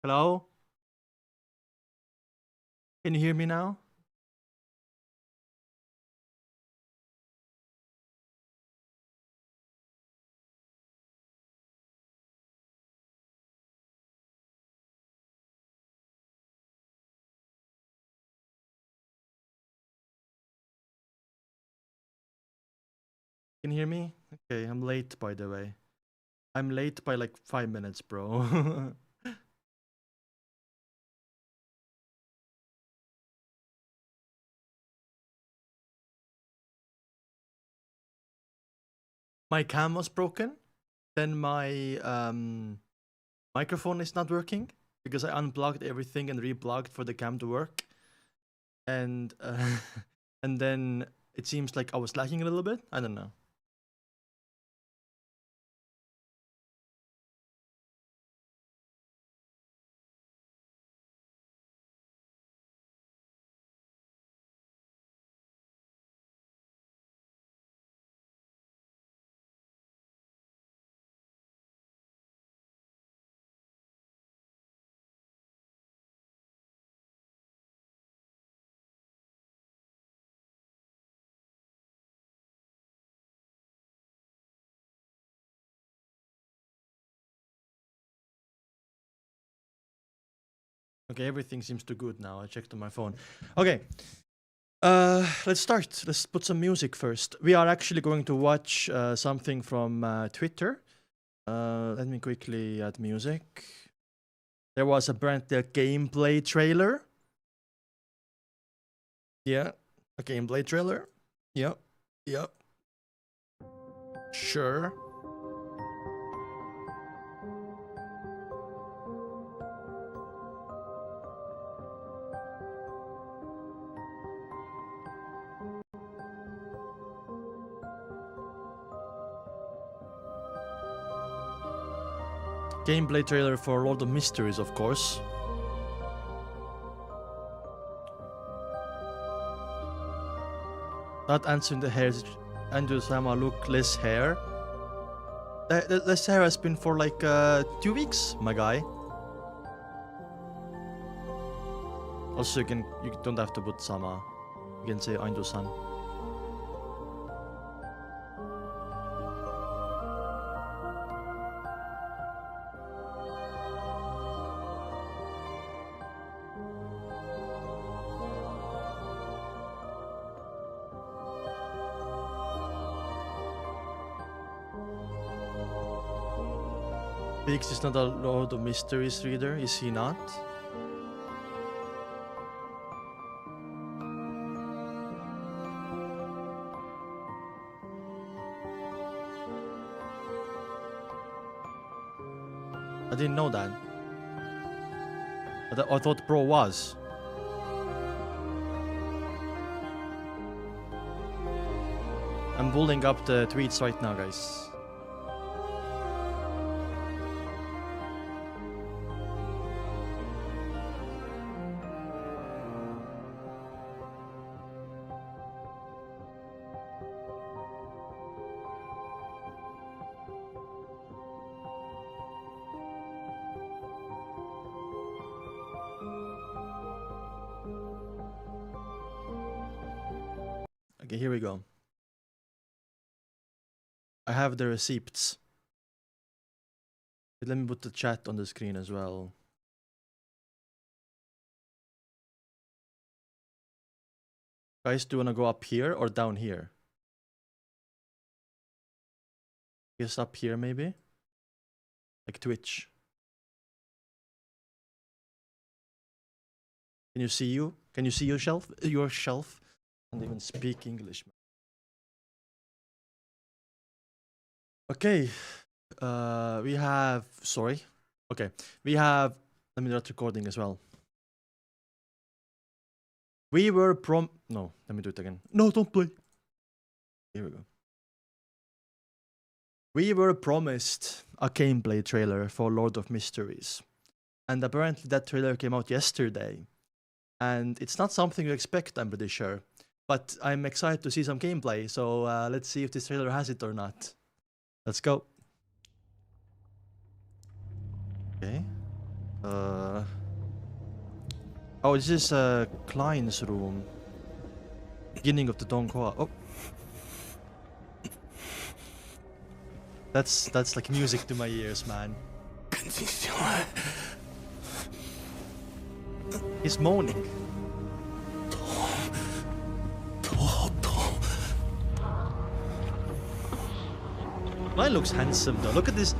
Hello? Can you hear me now? Can you hear me? Okay, I'm late by the way. I'm late by like 5 minutes, bro. My cam was broken. Then my microphone is not working because I unplugged everything and replugged for the cam to work. And and then it seems like I was lagging a little bit. I don't know. Okay, everything seems to good now. I checked on my phone. Okay. Let's start. Let's put some music first. We are actually going to watch something from Twitter. Let me quickly add music. There was a brand new gameplay trailer. Yeah, a gameplay trailer. Yep, yep. Sure. Gameplay trailer for Lord of Mysteries, of course. Not answering the hair. Andrew Sama look less hair. Less hair has been for like 2 weeks, my guy. Also, you don't have to put Sama. You can say Aindu-san. Biggs is not a Lord of Mysteries reader, is he not? I didn't know that. I thought Pro was. I'm pulling up the tweets right now, guys. Okay, here we go. I have the receipts. Let me put the chat on the screen as well. Guys, do you want to go up here or down here? Guess up here maybe? Like Twitch. Can you see you? Can you see yourself? Yourself? I can't even speak English. Okay. We have... Sorry. Okay. We have... Let me start recording as well. We were No, let me do it again. No, don't play. Here we go. We were promised a gameplay trailer for Lord of Mysteries. And apparently that trailer came out yesterday. And it's not something you expect, I'm pretty sure. But I'm excited to see some gameplay, so let's see if this trailer has it or not. Let's go. Okay. Oh, this is Klein's room. Beginning of the donghua. Oh. That's like music to my ears, man. He's moaning. Klein looks handsome though. Look at this.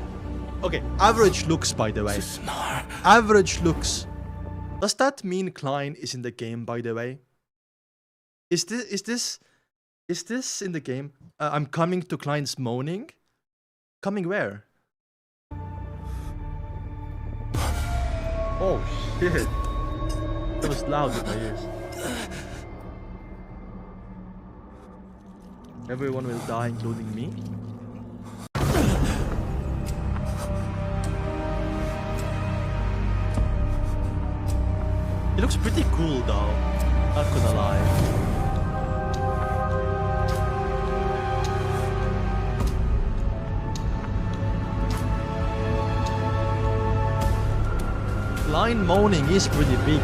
Okay, average looks, by the way. Average looks. Does that mean Klein is in the game, by the way? Is this in the game? I'm coming to Klein's moaning. Coming where? Oh shit! That was loud in my ears. Everyone will die, including me. It looks pretty cool though, not gonna lie. Line moaning is pretty big.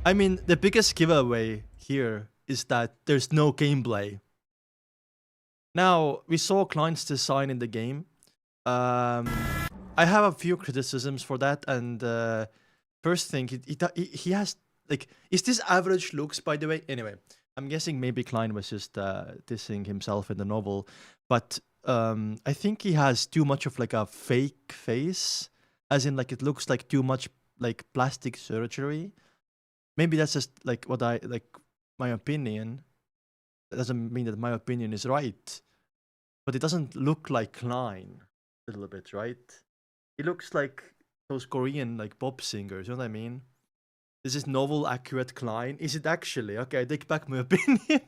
I mean, the biggest giveaway here is that there's no gameplay. Now, we saw Klein's design in the game. I have a few criticisms for that, and first thing, he has, like, is this average looks, by the way? Anyway, I'm guessing maybe Klein was just dissing himself in the novel, but I think he has too much of like a fake face, as in like it looks like too much like plastic surgery. Maybe that's just like what I, like my opinion. That doesn't mean that my opinion is right, but it doesn't look like Klein a little bit, right? It looks like those Korean like pop singers, you know what I mean? This is novel accurate Klein. Is it actually? Okay, I take back my opinion.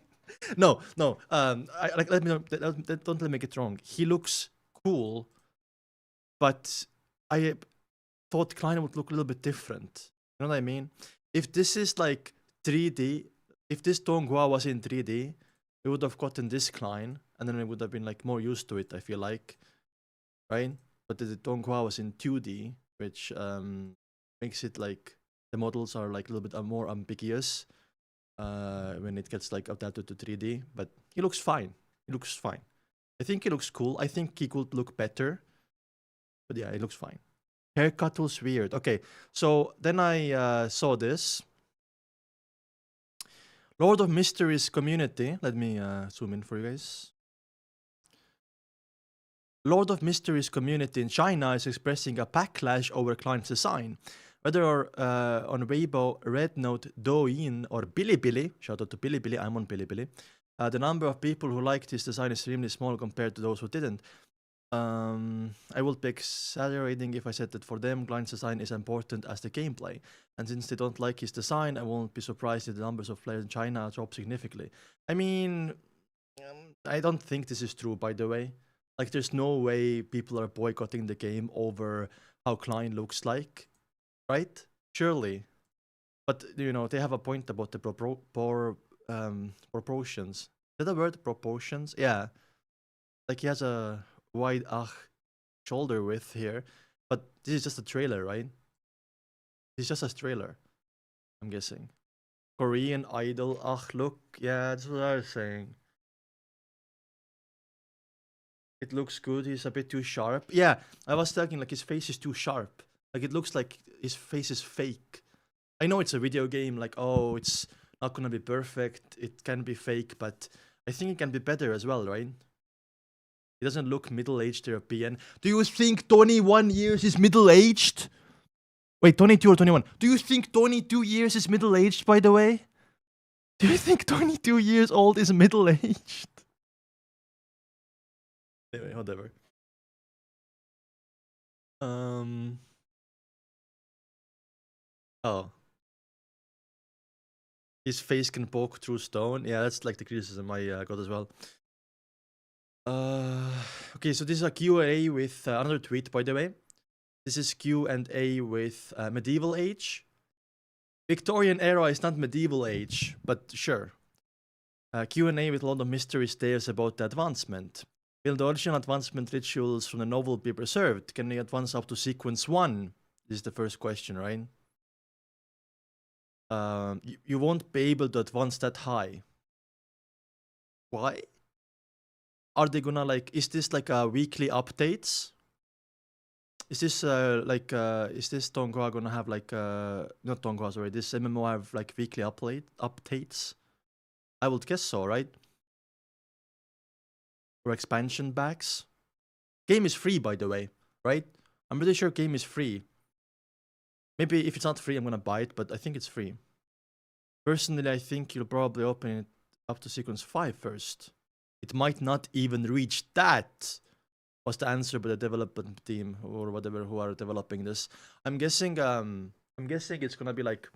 No. Let me know. Don't let me get wrong. He looks cool, but I thought Klein would look a little bit different. You know what I mean? If this is like 3D, if this donghua was in 3D, we would have gotten this Klein, and then we would have been like more used to it. I feel like, right? But the donghua was in 2D, which makes it like the models are like a little bit more ambiguous when it gets like adapted to 3D. But he looks fine. He looks fine. I think he looks cool. I think he could look better. But yeah, it looks fine. Haircut was weird. Okay, so then I saw this. Lord of Mysteries community. Let me zoom in for you guys. Lord of Mysteries community in China is expressing a backlash over Klein's design. Whether on Weibo, Red Note, Douyin, or Bilibili, shout out to Bilibili, I'm on Bilibili, the number of people who liked his design is extremely small compared to those who didn't. I would be exaggerating if I said that for them, Klein's design is important as the gameplay. And since they don't like his design, I won't be surprised if the numbers of players in China drop significantly. I mean, I don't think this is true, by the way. Like, there's no way people are boycotting the game over how Klein looks like, right? Surely. But, you know, they have a point about the proportions. Is that a word? Proportions? Yeah. Like, he has a wide shoulder width here. But this is just a trailer, right? It's just a trailer, I'm guessing. Korean idol, look. Yeah, that's what I was saying. It looks good. He's a bit too sharp. Yeah, I was thinking like his face is too sharp. Like it looks like his face is fake. I know it's a video game. Like, oh, it's not gonna be perfect. It can be fake, but I think it can be better as well, right? He doesn't look middle-aged European. Do you think 21 years is middle-aged? Wait, 22 or 21? Do you think 22 years is middle-aged, by the way? Do you think 22 years old is middle-aged? Anyway, whatever. Oh. His face can poke through stone. Yeah, that's like the criticism I got as well. Okay, so this is a Q&A with another tweet, by the way. This is Q&A with medieval age. Victorian era is not medieval age, but sure. Q&A with a lot of mystery tales about the advancement. Will the original advancement rituals from the novel be preserved? Can they advance up to sequence 1? This is the first question, right? You won't be able to advance that high. Why? Are they gonna like, is this like weekly updates? Is this is this donghua gonna have like not donghua, sorry, this MMO have like weekly updates? I would guess so, right? Or expansion packs. Game is free, by the way, right? I'm pretty sure game is free. Maybe if it's not free, I'm gonna buy it, but I think it's free. Personally, I think you'll probably open it up to sequence 5 first. It might not even reach that. Was the answer by the development team or whatever who are developing this. I'm guessing it's gonna be like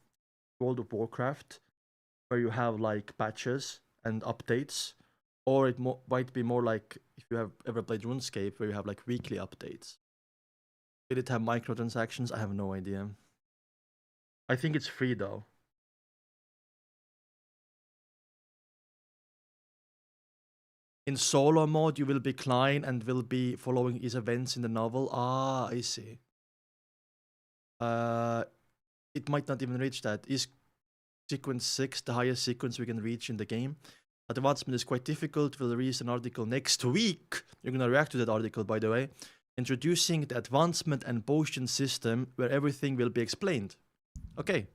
World of Warcraft, where you have like patches and updates, or it might be more like if you have ever played RuneScape, where you have like weekly updates. Did it have microtransactions? I have no idea. I think it's free though. In solo mode, you will be Klein and will be following his events in the novel. Ah, I see. It might not even reach that. Is sequence 6 the highest sequence we can reach in the game? Advancement is quite difficult. We'll release an article next week. You're gonna react to that article, by the way. Introducing the advancement and potion system, where everything will be explained. Okay,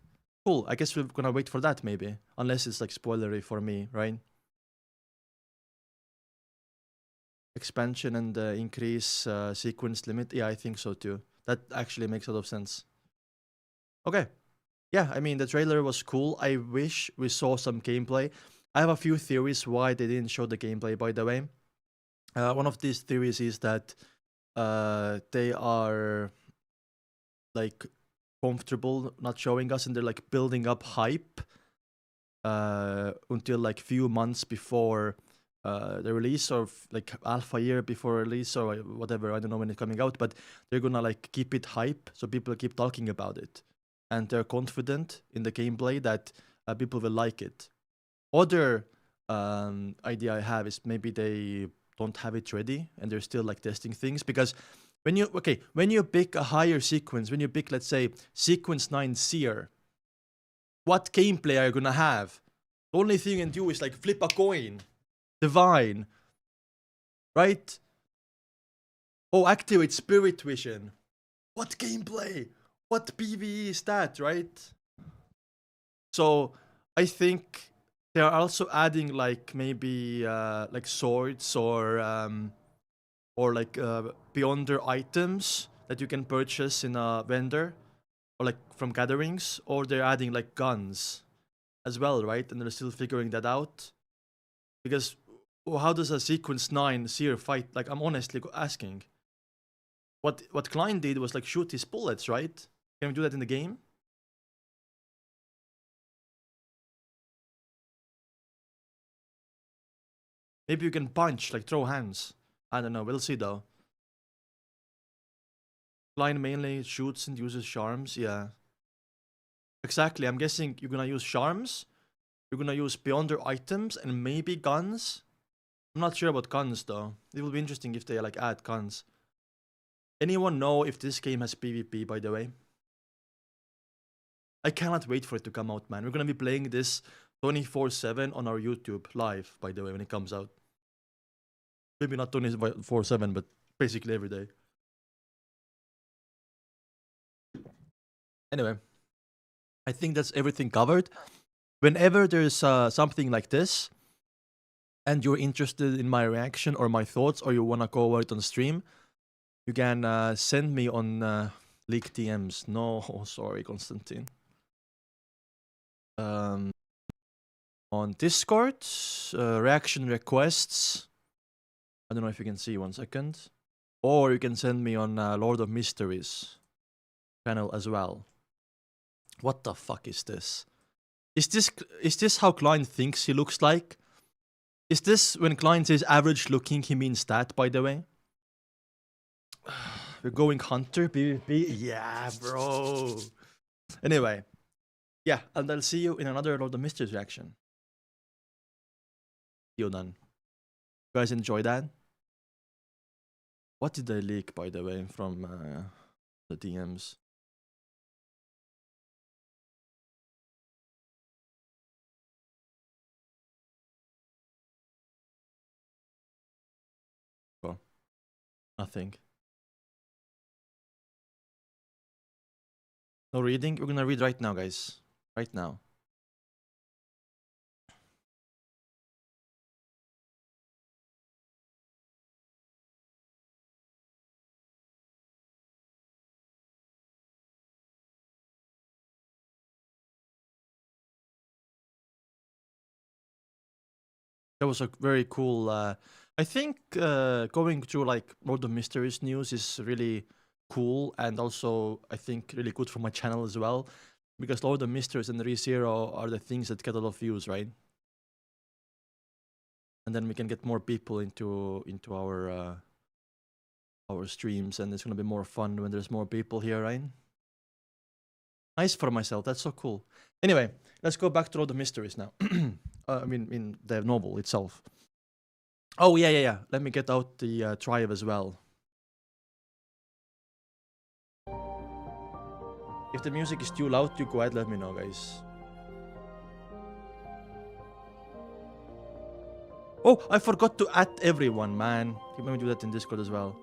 cool. I guess we're gonna wait for that, maybe. Unless it's like spoilery for me, right? Expansion and increase sequence limit. Yeah, I think so too. That actually makes a lot of sense. Okay. Yeah, I mean, the trailer was cool. I wish we saw some gameplay. I have a few theories why they didn't show the gameplay, by the way. One of these theories is that they are like comfortable not showing us, and they're like building up hype until like few months before the release, or like alpha year before release, or whatever. I don't know when it's coming out, but they're gonna like keep it hype so people keep talking about it, and they're confident in the gameplay that people will like it. Other idea I have is maybe they don't have it ready and they're still like testing things, because when you pick a higher sequence, when you pick, let's say, sequence 9 Seer, what gameplay are you gonna have? The only thing you can do is like flip a coin. Divine. Right? Oh, activate Spirit Vision. What gameplay? What PvE is that, right? So I think they are also adding like maybe like swords or like beyonder items that you can purchase in a vendor, or like from gatherings, or they're adding like guns as well, right? And they're still figuring that out, because how does a sequence 9 Seer fight? Like, I'm honestly asking. What Klein did was like shoot his bullets, right? Can we do that in the game? Maybe you can punch, like throw hands. I don't know, we'll see though. Klein mainly shoots and uses charms, yeah. Exactly, I'm guessing you're gonna use charms, you're gonna use beyonder items, and maybe guns. I'm not sure about guns though. It will be interesting if they like add guns. Anyone know if this game has PvP, by the way? I cannot wait for it to come out, man. We're gonna be playing this 24/7 on our YouTube live, by the way, when it comes out. Maybe not 24/7, but basically every day. Anyway, I think that's everything covered. Whenever there's something like this, and you're interested in my reaction or my thoughts, or you wanna go over it on stream, you can send me on leak DMs. No, oh, sorry, Konstantin. On Discord, reaction requests. I don't know if you can see, 1 second. Or you can send me on Lord of Mysteries channel as well. What the fuck is this? Is this how Klein thinks he looks like? Is this when Klein says average looking, he means that, by the way? We're going Hunter, PvP? Yeah, bro. Anyway. Yeah, and I'll see you in another Lord of Mysteries reaction. See you then. You guys enjoy that? What did I leak, by the way, from the DMs? Oh, nothing. No reading? We're gonna read right now, guys. Right now. That was a very cool. I think going through like Lord of Mysteries news is really cool, and also I think really good for my channel as well, because Lord of Mysteries and ReZero are the things that get a lot of views, right? And then we can get more people into our streams, and it's gonna be more fun when there's more people here, right? Nice for myself. That's so cool. Anyway, let's go back to Lord of Mysteries now. I mean, in the novel itself. Oh, yeah. Let me get out the tribe as well. If the music is too loud, you go ahead, let me know, guys. Oh, I forgot to add everyone, man. Let me do that in Discord as well.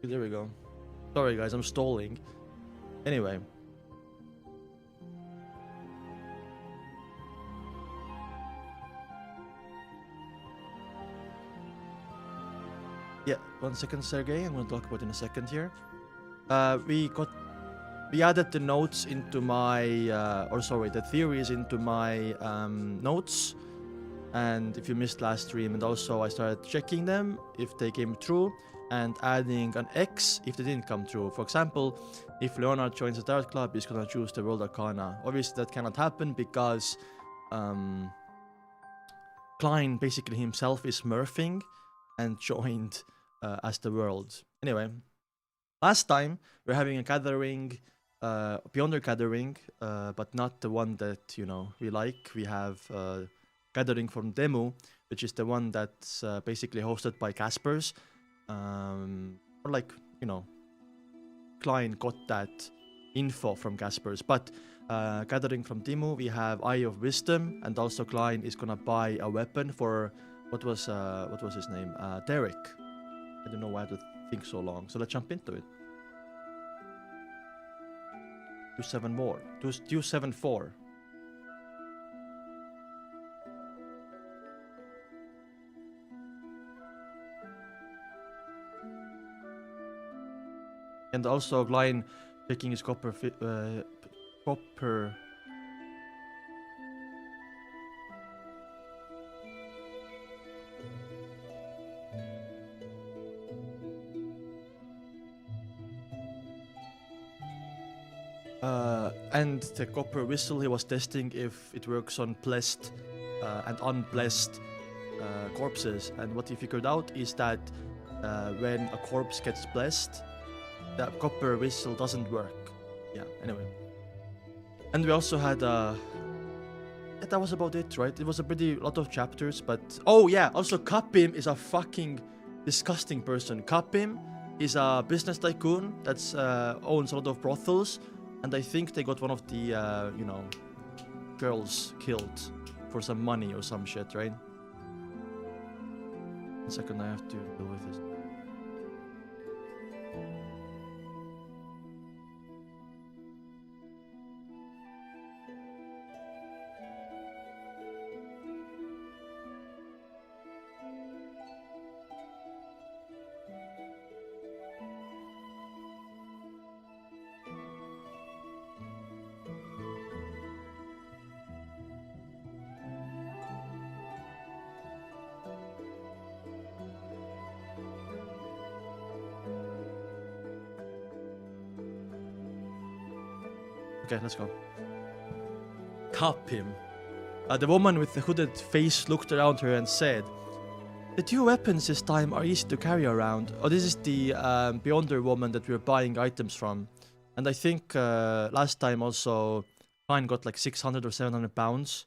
There we go. Sorry, guys, I'm stalling. Anyway. Yeah, 1 second, Sergey. I'm gonna talk about it in a second here. We added the notes into my, the theories into my notes. And if you missed last stream, and also I started checking them if they came true, and adding an X if they didn't come true. For example, if Leonard joins the Tarot Club, he's gonna choose the World Arcana. Obviously, that cannot happen because Klein basically himself is smurfing and joined as the World. Anyway, last time we're having a gathering, Beyonder gathering, but not the one that we like. We have gathering from Demo, which is the one that's basically hosted by Caspers. Or like, Klein got that info from Caspers. But gathering from Demo, we have Eye of Wisdom, and also Klein is gonna buy a weapon for what was his name? Derek. I don't know why I had to think so long. So let's jump into it. 274. And also Klein taking his copper. And the copper whistle he was testing if it works on blessed and unblessed corpses. And what he figured out is that when a corpse gets blessed, the copper whistle doesn't work. Yeah, anyway. And we also had yeah, that was about it, right? It was a pretty lot of chapters, but oh yeah, also Kapim is a fucking disgusting person. Kapim is a business tycoon that's owns a lot of brothels, and I think they got one of the girls killed for some money or some shit, right? 1 second, I have to deal with this. Okay, let's go. Cup him. The woman with the hooded face looked around her and said, "The two weapons this time are easy to carry around." Oh, this is the Beyonder woman that we're buying items from. And I think last time also Fine got like 600 or 700 pounds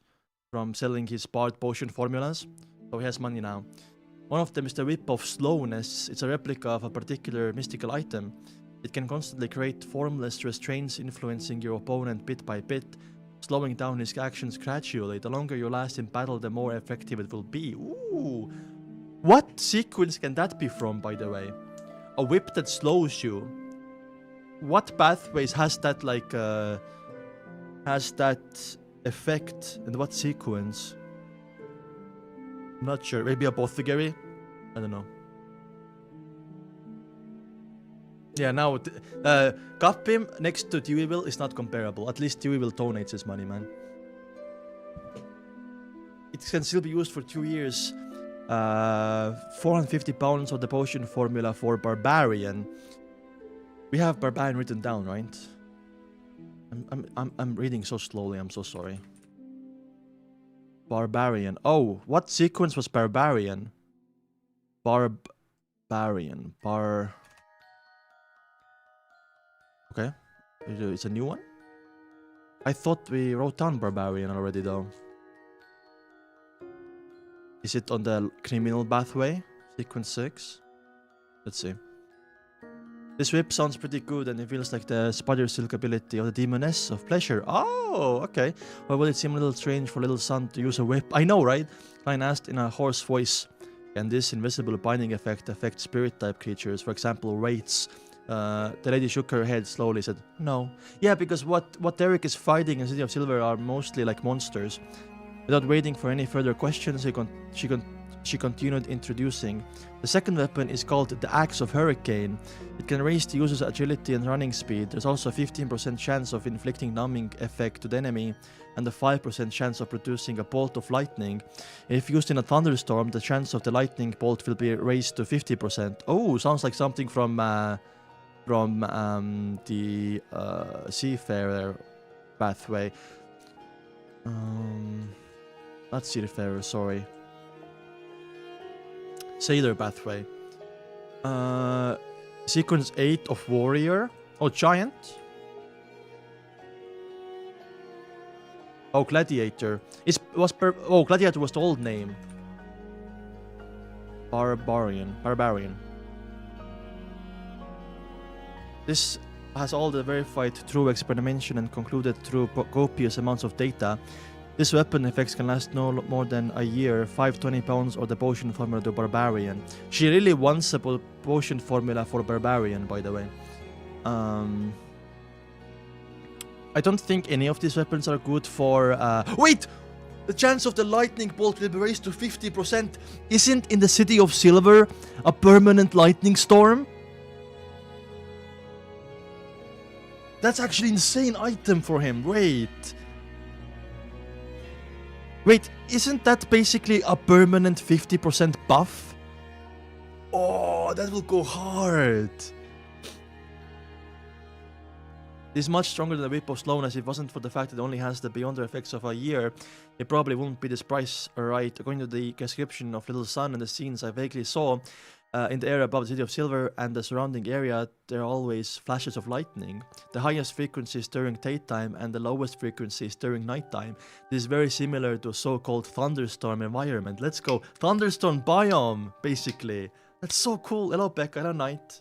from selling his barred potion formulas. So he has money now. One of them is the Whip of Slowness. It's a replica of a particular mystical item. It can constantly create formless restraints influencing your opponent bit by bit, slowing down his actions gradually. The longer you last in battle, the more effective it will be. Ooh! What sequence can that be from, by the way? A whip that slows you. What pathways has that, like, has that effect, and what sequence? I'm not sure. Maybe Apothecary? I don't know. Yeah, now, Kapim next to Deweyville is not comparable. At least Deweyville donates his money, man. It can still be used for 2 years. 450 pounds of the potion formula for Barbarian. We have Barbarian written down, right? I'm reading so slowly, I'm so sorry. Barbarian. Oh, what sequence was Barbarian? Barbarian. Okay. It's a new one? I thought we wrote down Barbarian already, though. Is it on the criminal pathway? Sequence 6? Let's see. This whip sounds pretty good and it feels like the spider silk ability of the demoness of pleasure. Oh, okay. Why would it seem a little strange for little son to use a whip? I know, right? Klein asked in a hoarse voice. Can this invisible binding effect affect spirit type creatures? For example, wraiths. The lady shook her head slowly, said, no. Yeah, because what Derek is fighting in City of Silver are mostly like monsters. Without waiting for any further questions, she continued introducing. The second weapon is called the Axe of Hurricane. It can raise the user's agility and running speed. There's also a 15% chance of inflicting numbing effect to the enemy, and a 5% chance of producing a bolt of lightning. If used in a thunderstorm, the chance of the lightning bolt will be raised to 50%. Oh, sounds like something from the Seafarer pathway. Not Seafarer, sorry. Sailor pathway. Sequence 8 of Warrior. Oh, Giant. Oh, Gladiator. Gladiator was the old name. Barbarian. This has all the verified true experimentation and concluded through copious amounts of data. This weapon effects can last no more than a year. 520 pounds or the potion formula to Barbarian. She really wants a potion formula for Barbarian, by the way. I don't think any of these weapons are good for... Wait! The chance of the lightning bolt will be raised to 50%. Isn't in the City of Silver a permanent lightning storm? That's actually an insane item for him. Wait, isn't that basically a permanent 50% buff? Oh, that will go hard. It's much stronger than the Whip of Slowness. If it wasn't for the fact that it only has the Beyonder effects of a year, it probably wouldn't be this price, right? According to the description of Little Sun and the scenes I vaguely saw, in the area above the City of Silver and the surrounding area, there are always flashes of lightning. The highest frequency is during daytime and the lowest frequency is during nighttime. This is very similar to a so-called thunderstorm environment. Let's go. Thunderstorm biome, basically. That's so cool. Hello, Becca. Hello, Knight.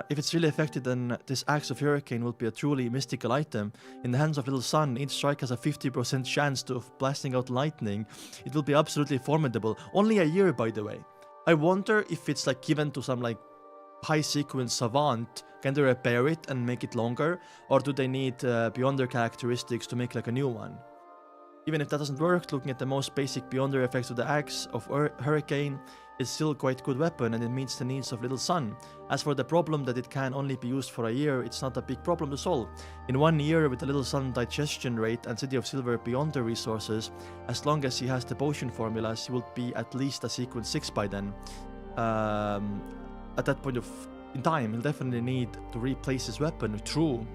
If it's really effective, then this Axe of Hurricane will be a truly mystical item. In the hands of Little Sun, each strike has a 50% chance of blasting out lightning. It will be absolutely formidable. Only a year, by the way. I wonder if it's like given to some like high sequence savant. Can they repair it and make it longer? Or do they need Beyonder characteristics to make like a new one? Even if that doesn't work, looking at the most basic Beyonder effects of the Axe of Hurricane, it's still quite a good weapon and it meets the needs of Little Sun. As for the problem that it can only be used for a year, it's not a big problem to solve. In 1 year, with the Little Sun digestion rate and City of Silver Beyonder resources, as long as he has the potion formulas, he will be at least a sequence 6 by then. At that point in time, he'll definitely need to replace his weapon. True.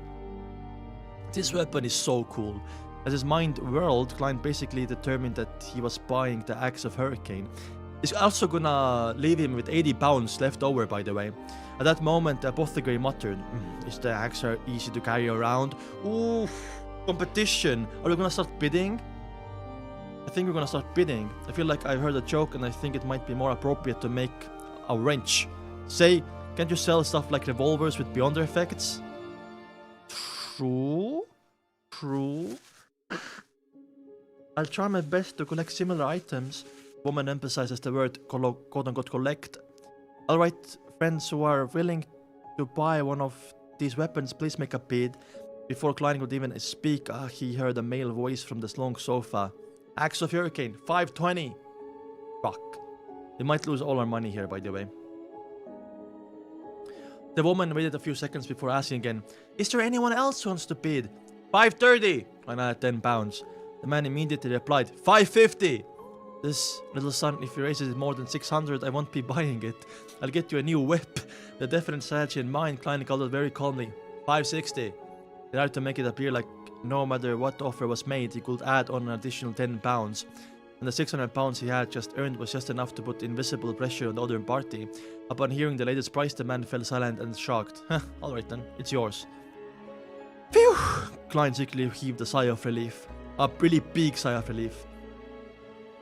This weapon is so cool. As his mind whirled, Klein basically determined that he was buying the Axe of Hurricane. He's also gonna leave him with 80 pounds left over, by the way. At that moment, the apothecary muttered, "Is the axe easy to carry around?" Ooh, competition. Are we gonna start bidding? I think we're gonna start bidding. I feel like I heard a joke and I think it might be more appropriate to make a wrench. Say, can't you sell stuff like revolvers with Beyonder effects? True. I'll try my best to collect similar items. Woman emphasizes the word quote-unquote collect. Alright, friends who are willing to buy one of these weapons, please make a bid. Before Klein could even speak, he heard a male voice from the long sofa. Axe of Hurricane, 520. Fuck. We might lose all our money here, by the way. The woman waited a few seconds before asking again, "Is there anyone else who wants to bid?" 530. Klein added 10 pounds. The man immediately replied, 550. This little son, if he raises it more than 600, I won't be buying it. I'll get you a new whip. The definite strategy in mind, Klein called it very calmly. 560. He tried to make it appear like no matter what offer was made, he could add on an additional 10 pounds. And the 600 pounds he had just earned was just enough to put invisible pressure on the other party. Upon hearing the latest price, the man fell silent and shocked. Alright then, it's yours. Phew! Klein sickly heaved a sigh of relief. A really big sigh of relief.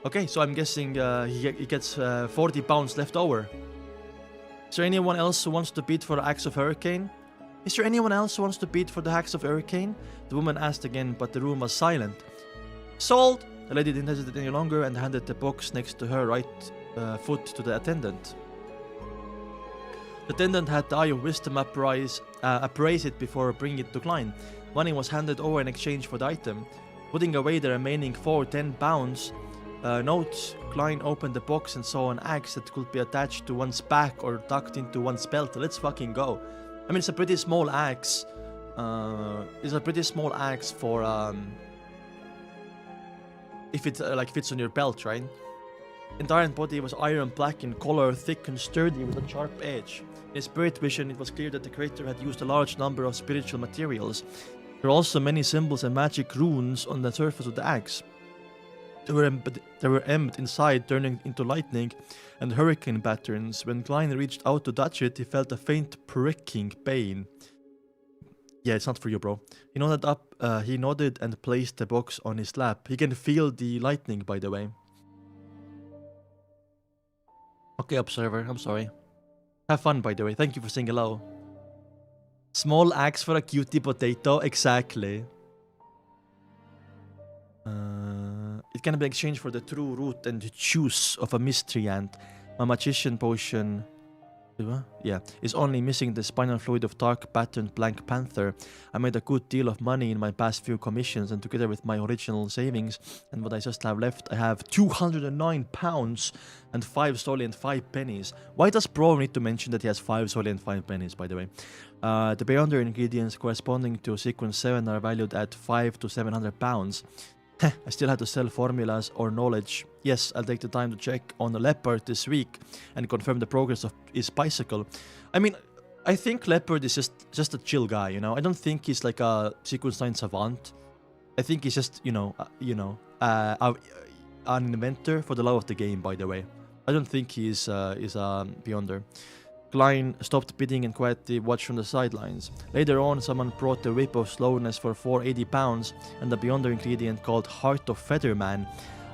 Okay, so I'm guessing he gets 40 pounds left over. Is there anyone else who wants to bid for the Axe of Hurricane? Is there anyone else who wants to bid for the Axe of Hurricane? The woman asked again, but the room was silent. Sold! The lady didn't hesitate any longer and handed the box next to her right foot to the attendant. The attendant had the Eye of Wisdom appraise it before bringing it to Klein. Money was handed over in exchange for the item. Putting away the remaining 10 pounds notes, Klein opened the box and saw an axe that could be attached to one's back or tucked into one's belt. Let's fucking go. I mean, it's a pretty small axe. It's a pretty small axe for if it like fits on your belt, right? Entire body was iron black in color, thick and sturdy with a sharp edge. In spirit vision, it was clear that the creator had used a large number of spiritual materials. There were also many symbols and magic runes on the surface of the axe. They were embedded inside, turning into lightning and hurricane patterns. When Klein reached out to touch it, he felt a faint pricking pain. Yeah, it's not for you, bro. He nodded and placed the box on his lap. He can feel the lightning, by the way. Okay, observer, I'm sorry. Have fun, by the way. Thank you for saying hello. Small axe for a cutie potato, exactly. It can be exchanged for the true root and juice of a mystery ant. My magician potion is only missing the spinal fluid of dark patterned Black Panther. I made a good deal of money in my past few commissions, and together with my original savings and what I just have left, I have 209 pounds and 5 soldi and 5 pennies. Why does bro need to mention that he has 5 soldi and 5 pennies, by the way? The Beyonder ingredients corresponding to sequence 7 are valued at 5 to 700 pounds. I still had to sell formulas or knowledge. Yes, I'll take the time to check on the leopard this week and confirm the progress of his bicycle. I mean, I think leopard is just a chill guy, you know. I don't think he's like a sequence 9 savant. I think he's just, an inventor for the love of the game, by the way. I don't think he's a Beyonder. Klein stopped bidding and quietly watched from the sidelines. Later on, someone brought the whip of slowness for 480 pounds, and the Beyonder ingredient called Heart of Featherman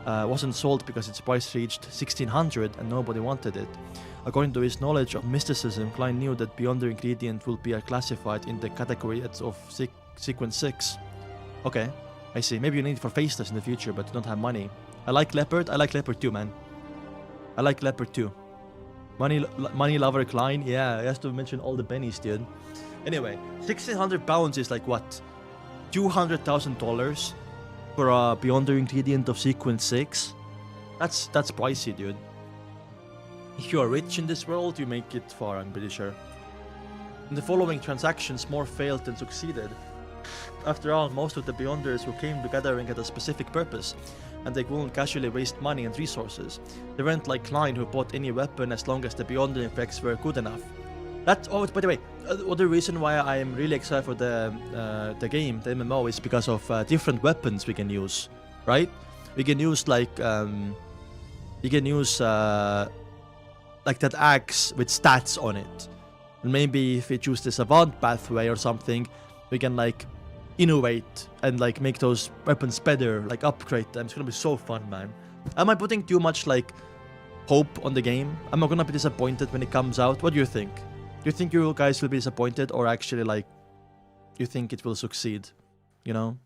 wasn't sold because its price reached 1600 and nobody wanted it. According to his knowledge of mysticism, Klein knew that Beyonder ingredient will be classified in the category of sequence 6. Okay, I see. Maybe you need it for faceless in the future, but you don't have money. I like leopard too, man. I like leopard too. Money lover Klein, yeah, he has to mention all the pennies, dude. Anyway, 1600 pounds is like what? $200,000 for a Beyonder ingredient of sequence 6? That's pricey, dude. If you are rich in this world, you make it far, I'm pretty sure. In the following transactions, more failed than succeeded. After all, most of the Beyonders who came together had a specific purpose, and they wouldn't casually waste money and resources. They weren't like Klein, who bought any weapon as long as the Beyonder effects were good enough. That. Oh, by the way, other reason why I am really excited for the game, the MMO, is because of different weapons we can use, right? We can use like that axe with stats on it, and maybe if we choose the savant pathway or something, we can like innovate and like make those weapons better, like upgrade them. It's gonna be so fun, man. Am I putting too much like hope on the game? Am I gonna be disappointed when it comes out? What do you think? Do you think you guys will be disappointed, or actually like you think it will succeed? You know,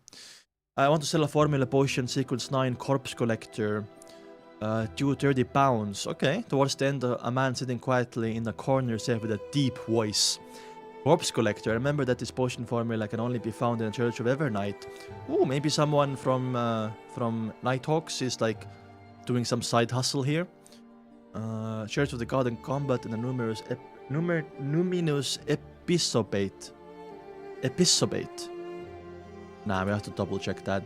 I want to sell a formula potion sequence 9 corpse collector. Due 30 pounds. Okay, towards the end, a man sitting quietly in the corner said with a deep voice, corpse collector. Remember that this potion formula can only be found in the Church of Evernight. Ooh, maybe someone from Nighthawks is like doing some side hustle here. Church of the God in Combat and a numerous numinous episcopate. Episcopate. Nah, we have to double check that.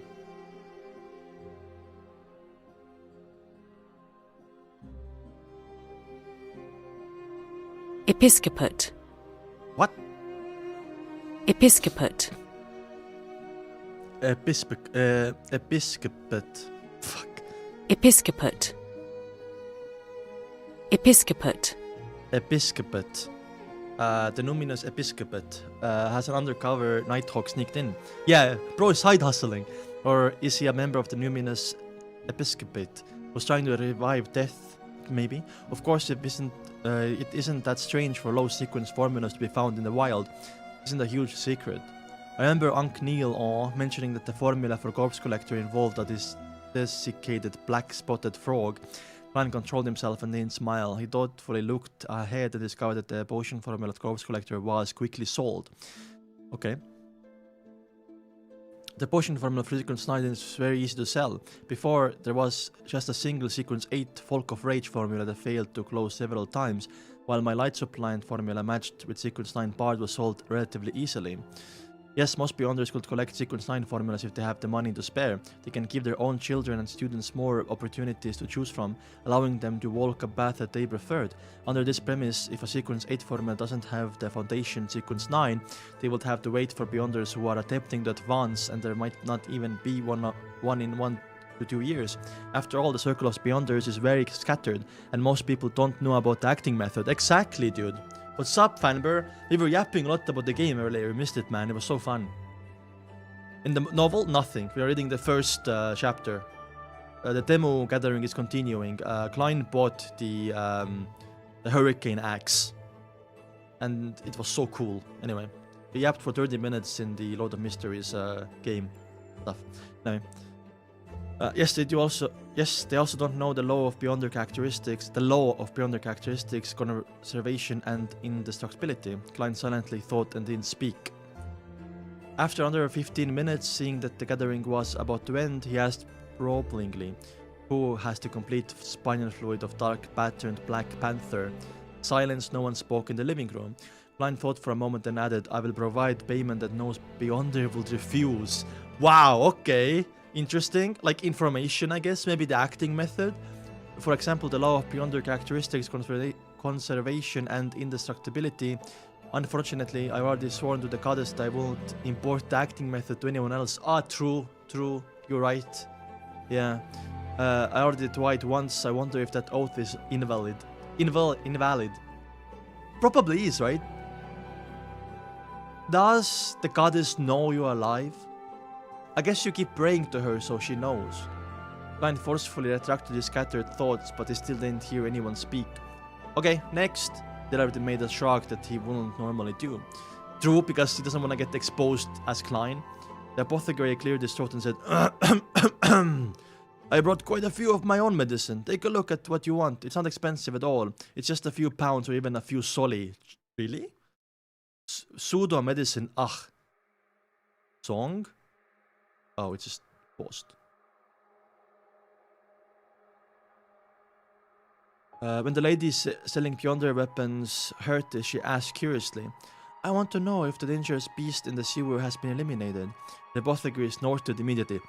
Episcopate. What? Episcopate. Episcopate. Fuck. Episcopate. Episcopate. Episcopate. The numinous episcopate has an undercover Nighthawk sneaked in. Yeah, bro is side hustling. Or is he a member of the numinous episcopate? Was trying to revive death, maybe? Of course, it isn't that strange for low sequence formulas to be found in the wild. It isn't a huge secret. I remember Unc Neil mentioning that the formula for Corpse Collector involved a desiccated black-spotted frog. Klein controlled himself and didn't smile. He thoughtfully looked ahead and discovered that the potion formula Corpse Collector was quickly sold. Okay. The potion formula for Sequence 9 is very easy to sell. Before, there was just a single Sequence 8 Folk of Rage formula that failed to close several times, while my Light Suppliant formula matched with Sequence 9 Bard was sold relatively easily. Yes, most Beyonders could collect Sequence 9 formulas if they have the money to spare. They can give their own children and students more opportunities to choose from, allowing them to walk a path that they preferred. Under this premise, if a Sequence 8 formula doesn't have the foundation Sequence 9, they would have to wait for Beyonders who are attempting to advance, and there might not even be one in 1 to 2 years. After all, the circle of Beyonders is very scattered, and most people don't know about the acting method. Exactly, dude. What's up, Fanber? We were yapping a lot about the game earlier. We missed it, man. It was so fun. In the novel, nothing. We are reading the first chapter. The demo gathering is continuing. Klein bought the Hurricane Axe. And it was so cool. Anyway, we yapped for 30 minutes in the Lord of Mysteries game stuff. Anyway. Yes, they also don't know the law of Beyonder characteristics, conservation and indestructibility. Klein silently thought and didn't speak. After under 15 minutes, seeing that the gathering was about to end, he asked probingly, who has the complete spinal fluid of dark patterned Black Panther? Silence, no one spoke in the living room. Klein thought for a moment and added, I will provide payment that no Beyonder will refuse. Wow, okay. Interesting, like information, I guess, maybe the acting method. For example, the law of Beyonder characteristics, conservation and indestructibility. Unfortunately, I already sworn to the goddess that I won't import the acting method to anyone else. Ah, true, you're right. Yeah, I already tried once. I wonder if that oath is invalid. Invalid. Probably is, right? Does the goddess know you're alive? I guess you keep praying to her so she knows. Klein forcefully retracted his scattered thoughts, but he still didn't hear anyone speak. Okay, next. Dillard made a shrug that he wouldn't normally do. True, because he doesn't want to get exposed as Klein. The apothecary cleared his throat and said, I brought quite a few of my own medicine. Take a look at what you want. It's not expensive at all. It's just a few pounds or even a few soli. Really? Pseudo medicine, Song? Oh, it's just paused. When the lady selling Beyonder weapons heard this, she asked curiously, I want to know if the dangerous beast in the sewer has been eliminated. The apothecary snorted immediately.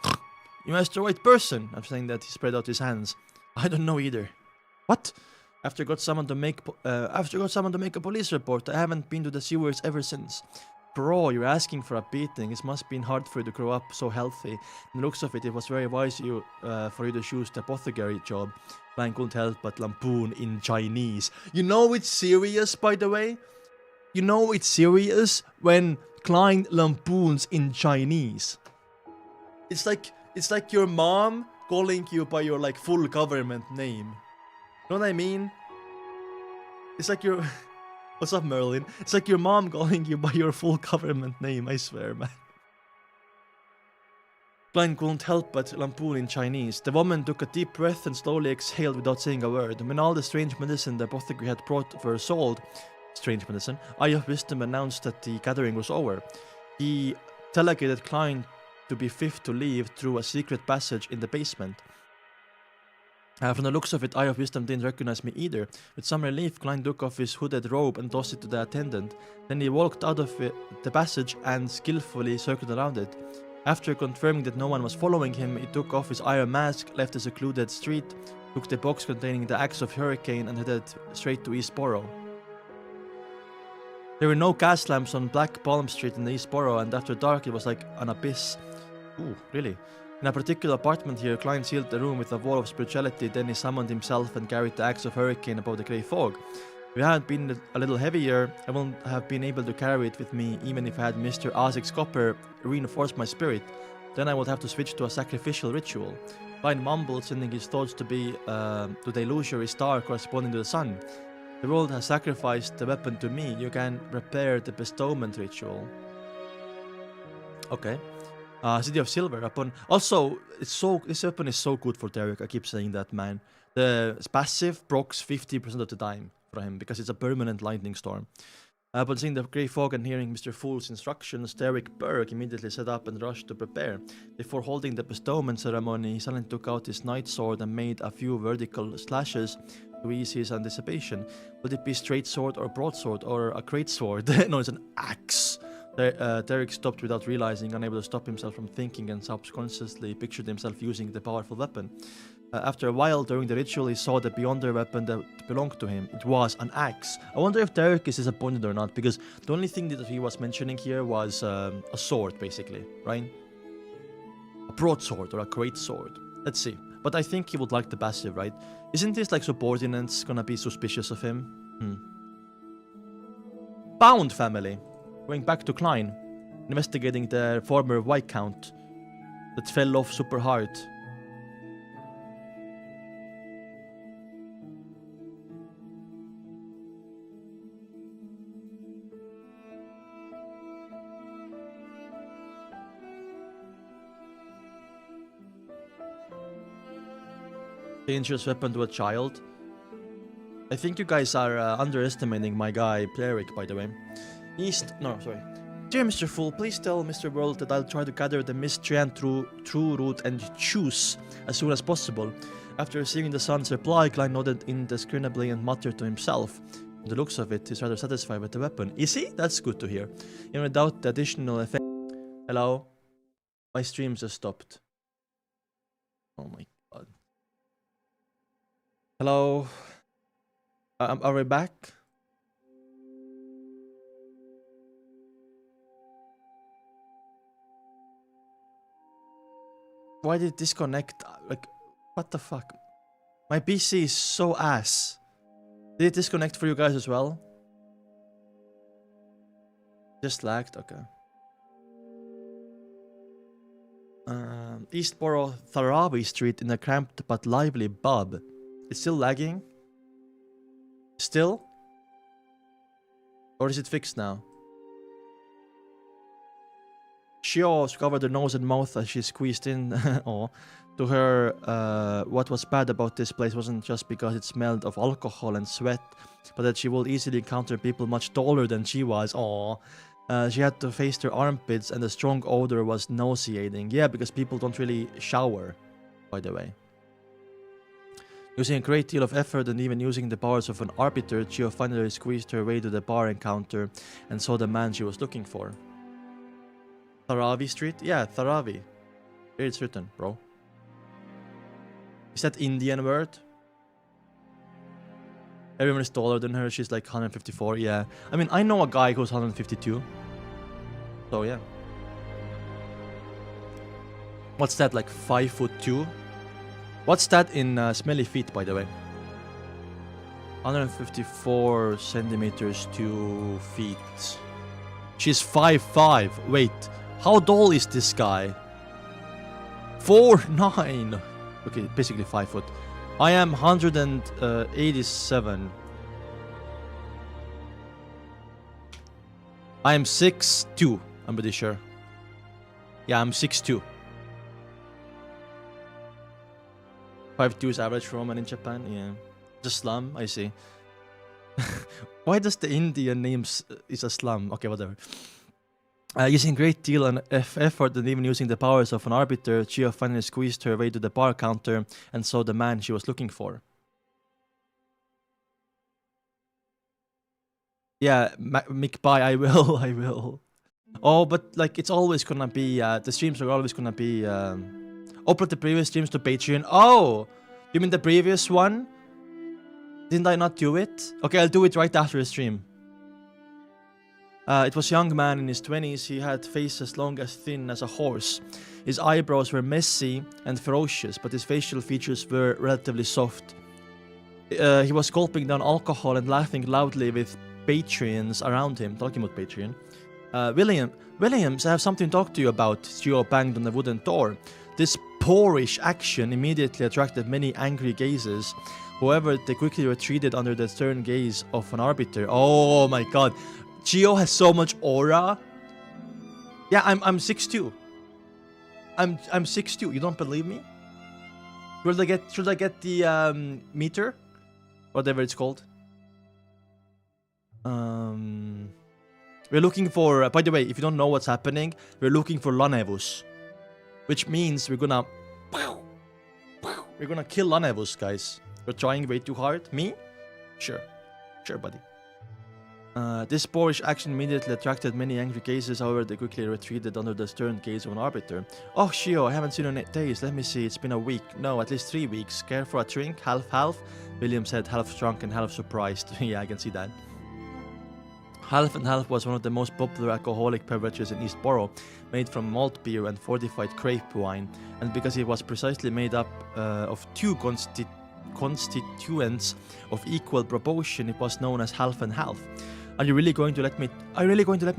You asked the right person. I'm saying that he spread out his hands. I don't know either. What? After got summoned to make a police report, I haven't been to the sewers ever since. Bro, you're asking for a beating. It must have been hard for you to grow up so healthy. In the looks of it, it was very wise for you to choose the apothecary job. Klein couldn't help but lampoon in Chinese. You know it's serious, by the way? You know it's serious when Klein lampoons in Chinese. It's like your mom calling you by your like full government name. You know what I mean? It's like your... What's up, Merlin? It's like your mom calling you by your full government name, I swear, man. Klein couldn't help but lampoon in Chinese. The woman took a deep breath and slowly exhaled without saying a word. When all the strange medicine the apothecary had brought were sold, strange medicine, Eye of Wisdom announced that the gathering was over. He delegated Klein to be fifth to leave through a secret passage in the basement. From the looks of it, Eye of Wisdom didn't recognize me either. With some relief, Klein took off his hooded robe and tossed it to the attendant. Then he walked out of the passage and skillfully circled around it. After confirming that no one was following him, he took off his iron mask, left the secluded street, took the box containing the Axe of Hurricane and headed straight to Eastborough. There were no gas lamps on Black Palm Street in Eastborough, and after dark it was like an abyss. Ooh, really? In a particular apartment here, Klein sealed the room with a wall of spirituality, then he summoned himself and carried the Axe of Hurricane above the grey fog. If it hadn't been a little heavier, I wouldn't have been able to carry it with me, even if I had Mr. Isaac's copper reinforce my spirit. Then I would have to switch to a sacrificial ritual. Klein mumbled, sending his thoughts to the illusory star corresponding to the sun. The world has sacrificed the weapon to me. You can prepare the bestowment ritual. Okay. City of Silver. Also, this weapon is so good for Derek. I keep saying that, man. The passive procs 50% of the time for him because it's a permanent lightning storm. Upon seeing the grey fog and hearing Mr. Fool's instructions, Derek Berg immediately set up and rushed to prepare. Before holding the bestowment ceremony, he suddenly took out his night sword and made a few vertical slashes to ease his anticipation. Would it be straight sword or broadsword or a great sword? No, it's an axe. Derek stopped without realizing, unable to stop himself from thinking, and subconsciously pictured himself using the powerful weapon. After a while, during the ritual, he saw the beyonder weapon that belonged to him. It was an axe. I wonder if Derek is disappointed or not, because the only thing that he was mentioning here was a sword, basically, right? A broadsword or a great sword. Let's see. But I think he would like the passive, right? Isn't this like subordinates gonna be suspicious of him? Bound family. Going back to Klein, investigating the former Viscount that fell off super hard. Dangerous weapon to a child. I think you guys are underestimating my guy, Pleric, by the way. Dear Mr. Fool, please tell Mr. World that I'll try to gather the miscreant through True Root and choose as soon as possible. After receiving the son's reply, Klein nodded indiscriminately and muttered to himself. From the looks of it, he's rather satisfied with the weapon. Is he? That's good to hear. Even without the additional effect. Hello? My stream just stopped. Oh my god. Hello? Are we back? Why did it disconnect? Like, what the fuck? My PC is so ass. Did it disconnect for you guys as well? Just lagged? Okay. Eastborough Tharawi Street in a cramped but lively pub. It's still lagging? Still? Or is it fixed now? Shio covered her nose and mouth as she squeezed in. To her, what was bad about this place wasn't just because it smelled of alcohol and sweat, but that she would easily encounter people much taller than she was. She had to face their armpits, and the strong odor was nauseating. Yeah, because people don't really shower, by the way. Using a great deal of effort and even using the powers of an arbiter, Chio finally squeezed her way to the bar encounter and saw the man she was looking for. Tharavi Street? Yeah, Tharavi. Here it's written, bro. Is that Indian word? Everyone is taller than her. She's like 154. Yeah. I mean, I know a guy who's 152. So yeah. What's that? Like 5'2"? What's that in smelly feet, by the way? 154 centimeters 2 feet. She's 5'5". Wait, how tall is this guy? 4'9". Okay, basically 5 foot. I am 187. I am 6'2", I'm pretty sure. Yeah, I'm 6'2". 5'2" is average for woman in Japan, yeah. The slum, I see. Why does the Indian name is a slum? Okay, whatever. Using great deal of effort and even using the powers of an arbiter, Chio finally squeezed her way to the bar counter and saw the man she was looking for. Yeah, McBye, I will, I will. Oh, but like it's always gonna be, the streams are always gonna be, upload the previous streams to Patreon. Oh, you mean the previous one? Didn't I not do it? Okay, I'll do it right after the stream. It was a young man in his 20s. He had face as long as thin as a horse. His eyebrows were messy and ferocious, but his facial features were relatively soft. He was gulping down alcohol and laughing loudly with Patreons around him. Talking about Patreon. Williams, I have something to talk to you about. Gio banged on the wooden door. This boorish action immediately attracted many angry gazes. However, they quickly retreated under the stern gaze of an arbiter. Oh my god. Gio has so much aura. Yeah, I'm 6'2". I'm 6'2". You don't believe me? Should I get the meter? Whatever it's called. We're looking for, by the way, if you don't know what's happening, we're looking for Lanevus. Which means we're gonna kill Lanevus, guys. We're trying way too hard. Me? Sure. Sure, buddy. This boorish action immediately attracted many angry gazes, however they quickly retreated under the stern gaze of an arbiter. Oh, Shio, I haven't seen you in 8 days. Let me see, it's been a week. No, at least 3 weeks. Care for a drink? Half-half? William said, half drunk and half surprised. Yeah, I can see that. Half and Half was one of the most popular alcoholic beverages in East Borough, made from malt beer and fortified grape wine, and because it was precisely made up of two constituents of equal proportion, it was known as Half and Half. Are you really going to let me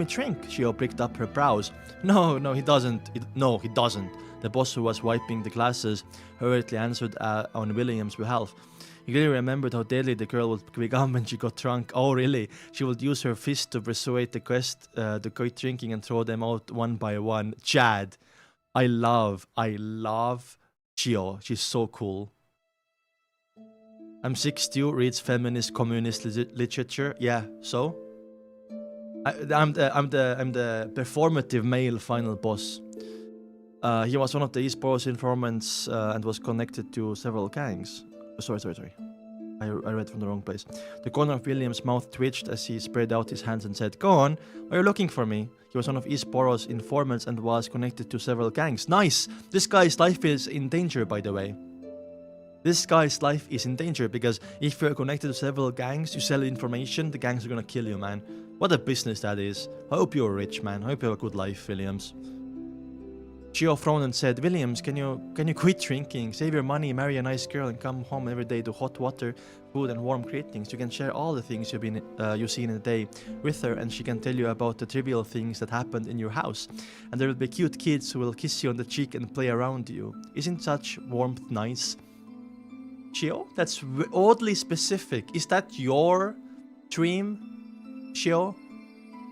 drink? Shio pricked up her brows. No, he doesn't. No, he doesn't. The boss, who was wiping the glasses, hurriedly answered on William's behalf. He clearly remembered how deadly the girl would become when she got drunk. Oh, really? She would use her fist to persuade the guest to quit drinking and throw them out one by one. Chad. I love Chio. She's so cool. I'm 6'2", reads feminist communist literature. Yeah, so? I'm the performative male final boss. He was one of the East Borough's informants and was connected to several gangs. Sorry. I read from the wrong place. The corner of William's mouth twitched as he spread out his hands and said, "Go on, are you looking for me?" He was one of East Borough's informants and was connected to several gangs. Nice! This guy's life is in danger, by the way. This guy's life is in danger because if you're connected to several gangs, you sell information, the gangs are gonna kill you, man. What a business that is. I hope you're rich, man. I hope you have a good life, Williams. Chio frowned and said, "Williams, can you quit drinking, save your money, marry a nice girl, and come home every day to hot water, food, and warm greetings? You can share all the things you've seen in a day with her, and she can tell you about the trivial things that happened in your house. And there will be cute kids who will kiss you on the cheek and play around you. Isn't such warmth nice?" Chio, that's oddly specific. Is that your dream, Chio?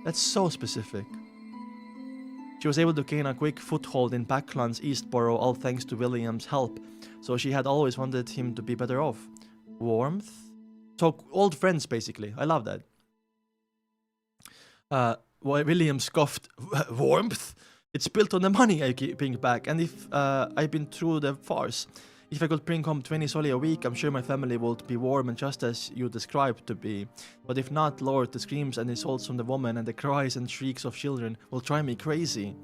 That's so specific. She was able to gain a quick foothold in Backlands East Borough, all thanks to William's help, so she had always wanted him to be better off. Warmth? So, old friends, basically. I love that. William scoffed. Warmth? It's built on the money I bring back, and if I've been through the farce. If I could bring home 20 soli a week, I'm sure my family would be warm and just as you described to be. But if not, Lord, the screams and insults from the woman and the cries and shrieks of children will drive me crazy.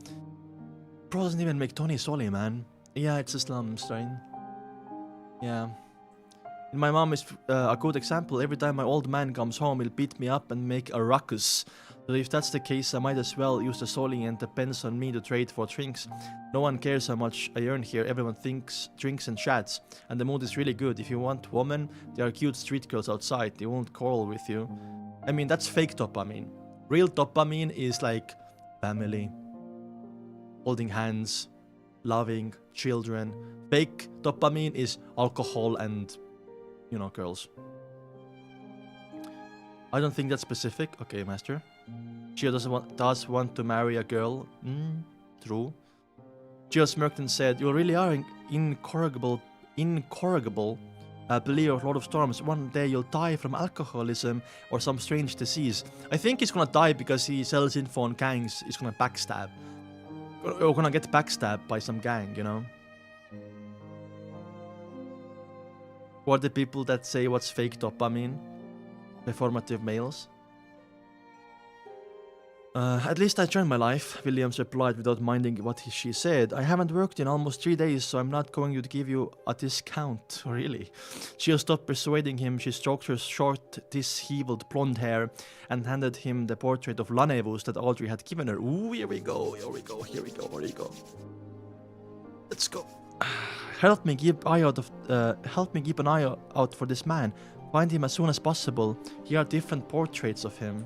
Bro doesn't even make 20 soli, man. Yeah, it's a slum, strain. Yeah. And my mom is a good example. Every time my old man comes home, he'll beat me up and make a ruckus. So if that's the case, I might as well use the soli and depends on me to trade for drinks. No one cares how much I earn here. Everyone thinks, drinks and chats. And the mood is really good. If you want women, there are cute street girls outside. They won't quarrel with you. I mean, that's fake dopamine. Real dopamine is like family, holding hands, loving children. Fake dopamine is alcohol and, you know, girls. I don't think that's specific. Okay, master. Gio does want to marry a girl. True. Gio smirked and said, "You really are incorrigible believer of Lord of Storms. One day you'll die from alcoholism or some strange disease." I think he's gonna die because he sells info on gangs. He's gonna backstab. Or gonna get backstabbed by some gang, you know? Who are the people that say what's fake dopamine? Performative males? At least I tried my life, Williams replied without minding what she said. I haven't worked in almost 3 days, so I'm not going to give you a discount. Really? She stopped persuading him. She stroked her short, disheveled blonde hair and handed him the portrait of Lanevus that Audrey had given her. Ooh, here we go. Let's go. Help me keep an eye out for this man. Find him as soon as possible. Here are different portraits of him.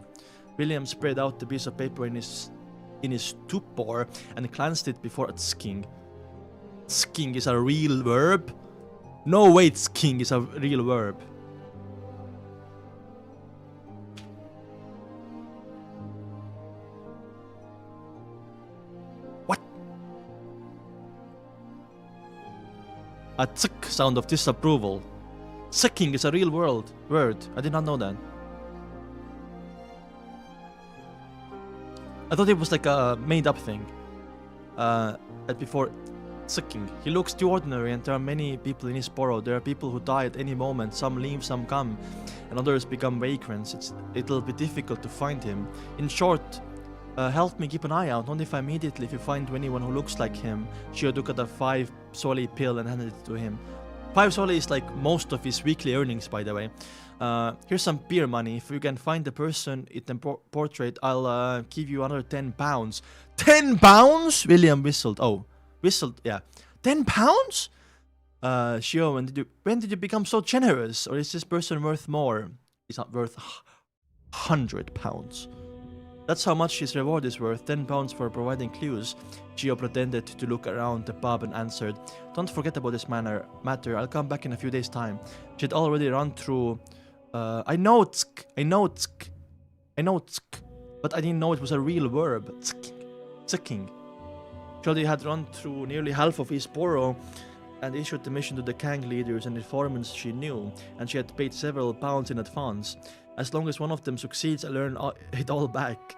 William spread out the piece of paper in his stupor and glanced it before sking. Sking is a real verb? No, wait, sking is a real verb. What? A tsk sound of disapproval. Sicking is a real word. I did not know that. I thought it was like a made-up thing. Before sicking. He looks too ordinary and there are many people in his borough. There are people who die at any moment. Some leave, some come. And others become vagrants. It'll be difficult to find him. In short, help me keep an eye out. Notify immediately if you find anyone who looks like him. Shio took out a 5 soli pill and handed it to him. 5 soli is like most of his weekly earnings, by the way. Here's some beer money. If you can find the person in the portrait, I'll give you another 10 pounds. 10 pounds? William whistled. Oh, whistled, yeah. 10 pounds? Shio, when did you become so generous? Or is this person worth more? He's not worth 100 pounds. That's how much his reward is worth. 10 pounds for providing clues. Gio pretended to look around the pub and answered, "Don't forget about this matter. I'll come back in a few days' time." She had already run through... I know tsk, but I didn't know it was a real verb. Tzking. She had run through nearly half of his borough and issued the mission to the gang leaders and informants she knew, and she had paid several pounds in advance. As long as one of them succeeds, I'll earn it all back.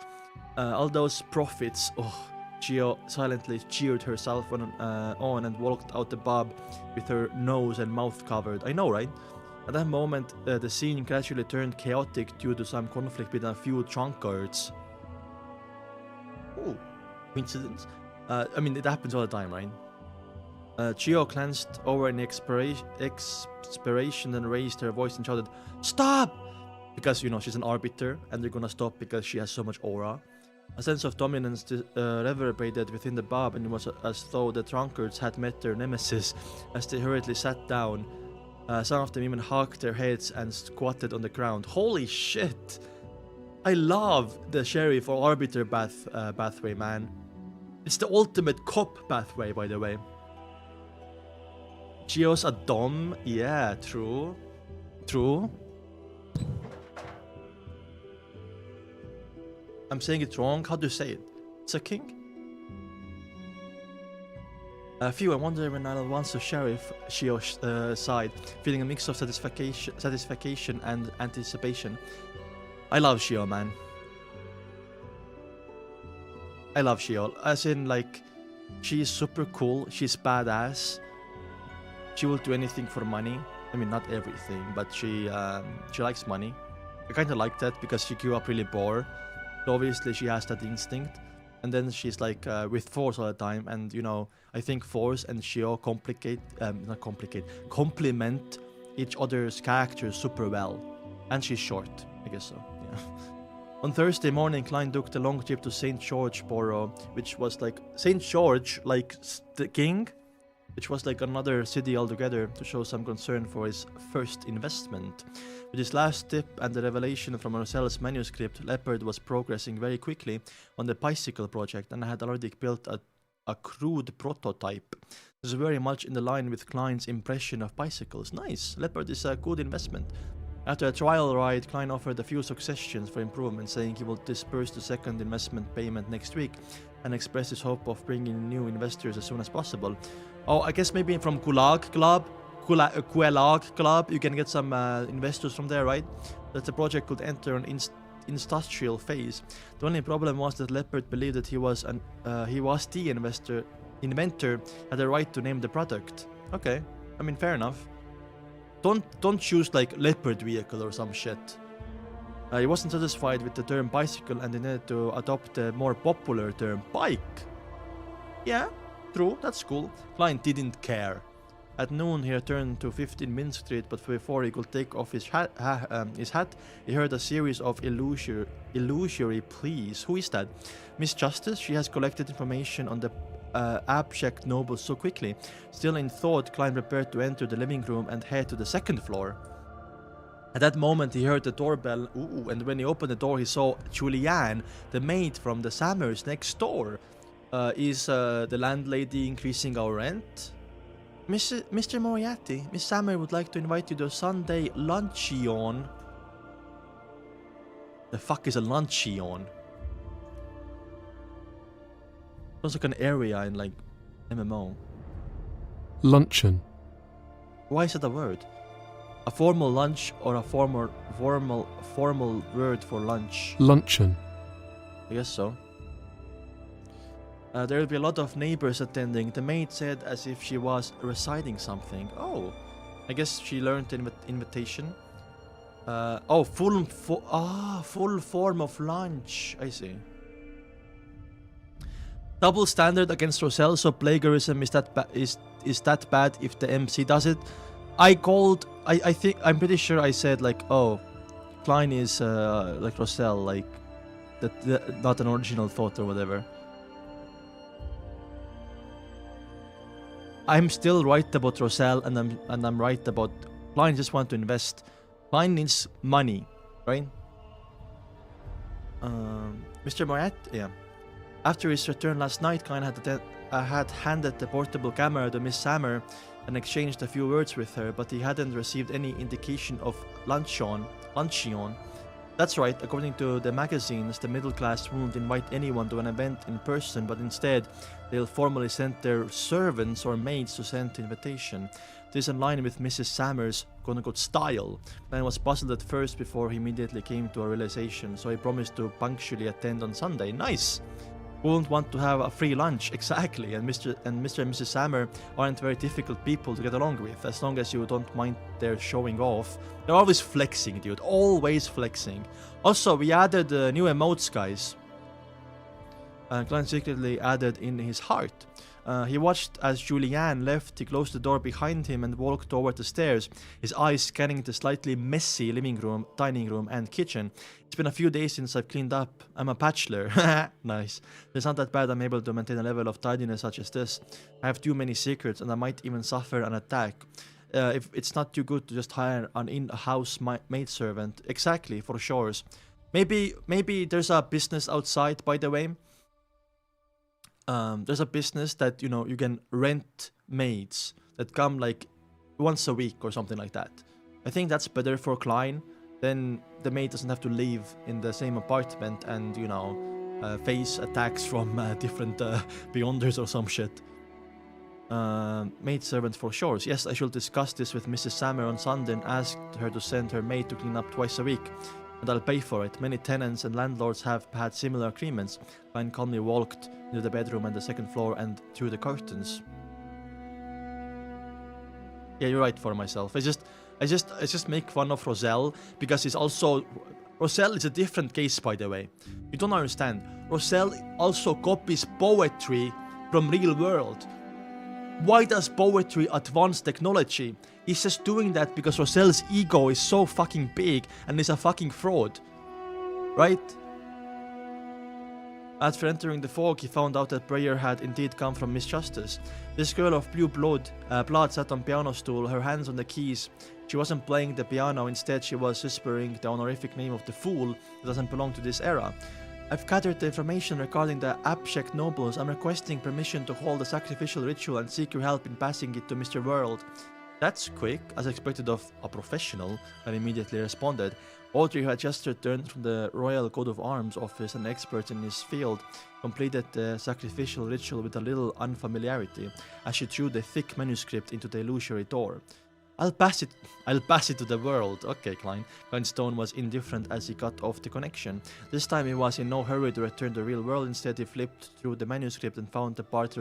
All those profits. Oh, Gio silently cheered herself on and walked out the pub with her nose and mouth covered. I know, right? At that moment, the scene gradually turned chaotic due to some conflict between a few drunkards. Oh, coincidence? I mean, it happens all the time, right? Gio glanced over in expiration and raised her voice and shouted, "Stop!" Because, you know, she's an arbiter and they're gonna stop because she has so much aura. A sense of dominance reverberated within the pub, and it was as though the drunkards had met their nemesis as they hurriedly sat down. Some of them even hugged their heads and squatted on the ground. Holy shit! I love the sheriff or arbiter pathway, man. It's the ultimate cop pathway, by the way. Gio's a dom? Yeah, true. True. I'm saying it wrong. How do you say it? It's a king? Phew, I wonder when I'll once the sheriff, Shio sighed, feeling a mix of satisfaction and anticipation. I love Shio, man. I love Shio. As in, like, she's super cool. She's badass. She will do anything for money. I mean, not everything, but she likes money. I kind of like that because she grew up really poor. So obviously, she has that instinct. And then she's like with Force all the time, and you know, I think Force and Shio complement each other's characters super well. And she's short, I guess so, yeah. On Thursday morning, Klein took the long trip to St. George Borough, which was like St. George, like the king, which was like another city altogether, to show some concern for his first investment. With his last tip and the revelation from Roselle's manuscript, Leopard was progressing very quickly on the bicycle project and had already built a crude prototype. This is very much in the line with Klein's impression of bicycles. Nice, Leopard is a good investment. After a trial ride, Klein offered a few suggestions for improvement, saying he will disperse the second investment payment next week and expressed his hope of bringing in new investors as soon as possible. Oh, I guess maybe from Gulag Club, you can get some investors from there, right? That the project could enter an industrial phase. The only problem was that Leopard believed that he was the inventor, had the right to name the product. Okay, I mean, fair enough. Don't choose like Leopard vehicle or some shit. He wasn't satisfied with the term bicycle and he needed to adopt the more popular term bike. Yeah, true, that's cool. Klein didn't care. At noon, he returned to 15 Min Street, but before he could take off his hat, he heard a series of illusory pleas. Who is that? Miss Justice? She has collected information on the abject nobles so quickly. Still in thought, Klein prepared to enter the living room and head to the second floor. At that moment, he heard the doorbell, and when he opened the door, he saw Julianne, the maid from the Sammers next door. Is the landlady increasing our rent? Mr. Moriarty, Miss Sammer would like to invite you to a Sunday luncheon. The fuck is a luncheon? Sounds like an area in like MMO. Luncheon. Why is it a word? A formal lunch or a formal word for lunch? Luncheon. I guess so. There will be a lot of neighbors attending, the maid said as if she was reciting something. Oh, I guess she learned the invitation. Full form of lunch. I see. Double standard against Roselle, so plagiarism is that bad if the MC does it? I'm pretty sure I said like, oh, Klein is like Roselle, like that not an original thought or whatever. I'm still right about Roselle, and I'm right about Klein. Just want to invest. Klein needs money, right? Mr. Morat, yeah. After his return last night, Klein had handed the portable camera to Miss Sammer and exchanged a few words with her, but he hadn't received any indication of luncheon. That's right, according to the magazines, the middle class won't invite anyone to an event in person, but instead, they'll formally send their servants or maids to send the invitation. This is in line with Mrs. Sammer's quote-unquote style. Klein was puzzled at first before he immediately came to a realization, so he promised to punctually attend on Sunday. Nice! Who won't want to have a free lunch? Exactly, and Mr. and Mrs. Sammer aren't very difficult people to get along with, as long as you don't mind their showing off. They're always flexing, dude, always flexing. Also, we added new emotes, guys. Klein secretly added in his heart. He watched as Julianne left. He closed the door behind him and walked toward the stairs, his eyes scanning the slightly messy living room, dining room, and kitchen. It's been a few days since I've cleaned up. I'm a bachelor. Nice. It's not that bad. I'm able to maintain a level of tidiness such as this. I have too many secrets, and I might even suffer an attack. If it's not too good to just hire an in-house maidservant. Exactly, for sure. Maybe there's a business outside, by the way. There's a business that, you know, you can rent maids that come like once a week or something like that. I think that's better for Klein. Then the maid doesn't have to live in the same apartment and, you know, face attacks from different Beyonders or some shit. Maid servant for sure. Yes, I shall discuss this with Mrs. Sammer on Sunday and ask her to send her maid to clean up twice a week. And I'll pay for it. Many tenants and landlords have had similar agreements. Klein calmly walked into the bedroom and the second floor and through the curtains. Yeah, you're right for myself. I just make fun of Roselle because it's also... Roselle is a different case, by the way. You don't understand. Roselle also copies poetry from real world. Why does poetry advance technology? He's just doing that because Roselle's ego is so fucking big and is a fucking fraud. Right? After entering the fog, he found out that prayer had indeed come from Miss Justice. This girl of blue blood sat on piano stool, her hands on the keys. She wasn't playing the piano, instead she was whispering the honorific name of the fool that doesn't belong to this era. I've gathered the information regarding the abject nobles. I'm requesting permission to hold a sacrificial ritual and seek your help in passing it to Mr. World. That's quick, as expected of a professional, I immediately responded. Audrey, who had just returned from the Royal Coat of Arms office and expert in his field, completed the sacrificial ritual with a little unfamiliarity, as she threw the thick manuscript into the illusory door. I'll pass it to the world. Okay, Klein. Klein's tone was indifferent as he cut off the connection. This time he was in no hurry to return to the real world. Instead, he flipped through the manuscript and found the part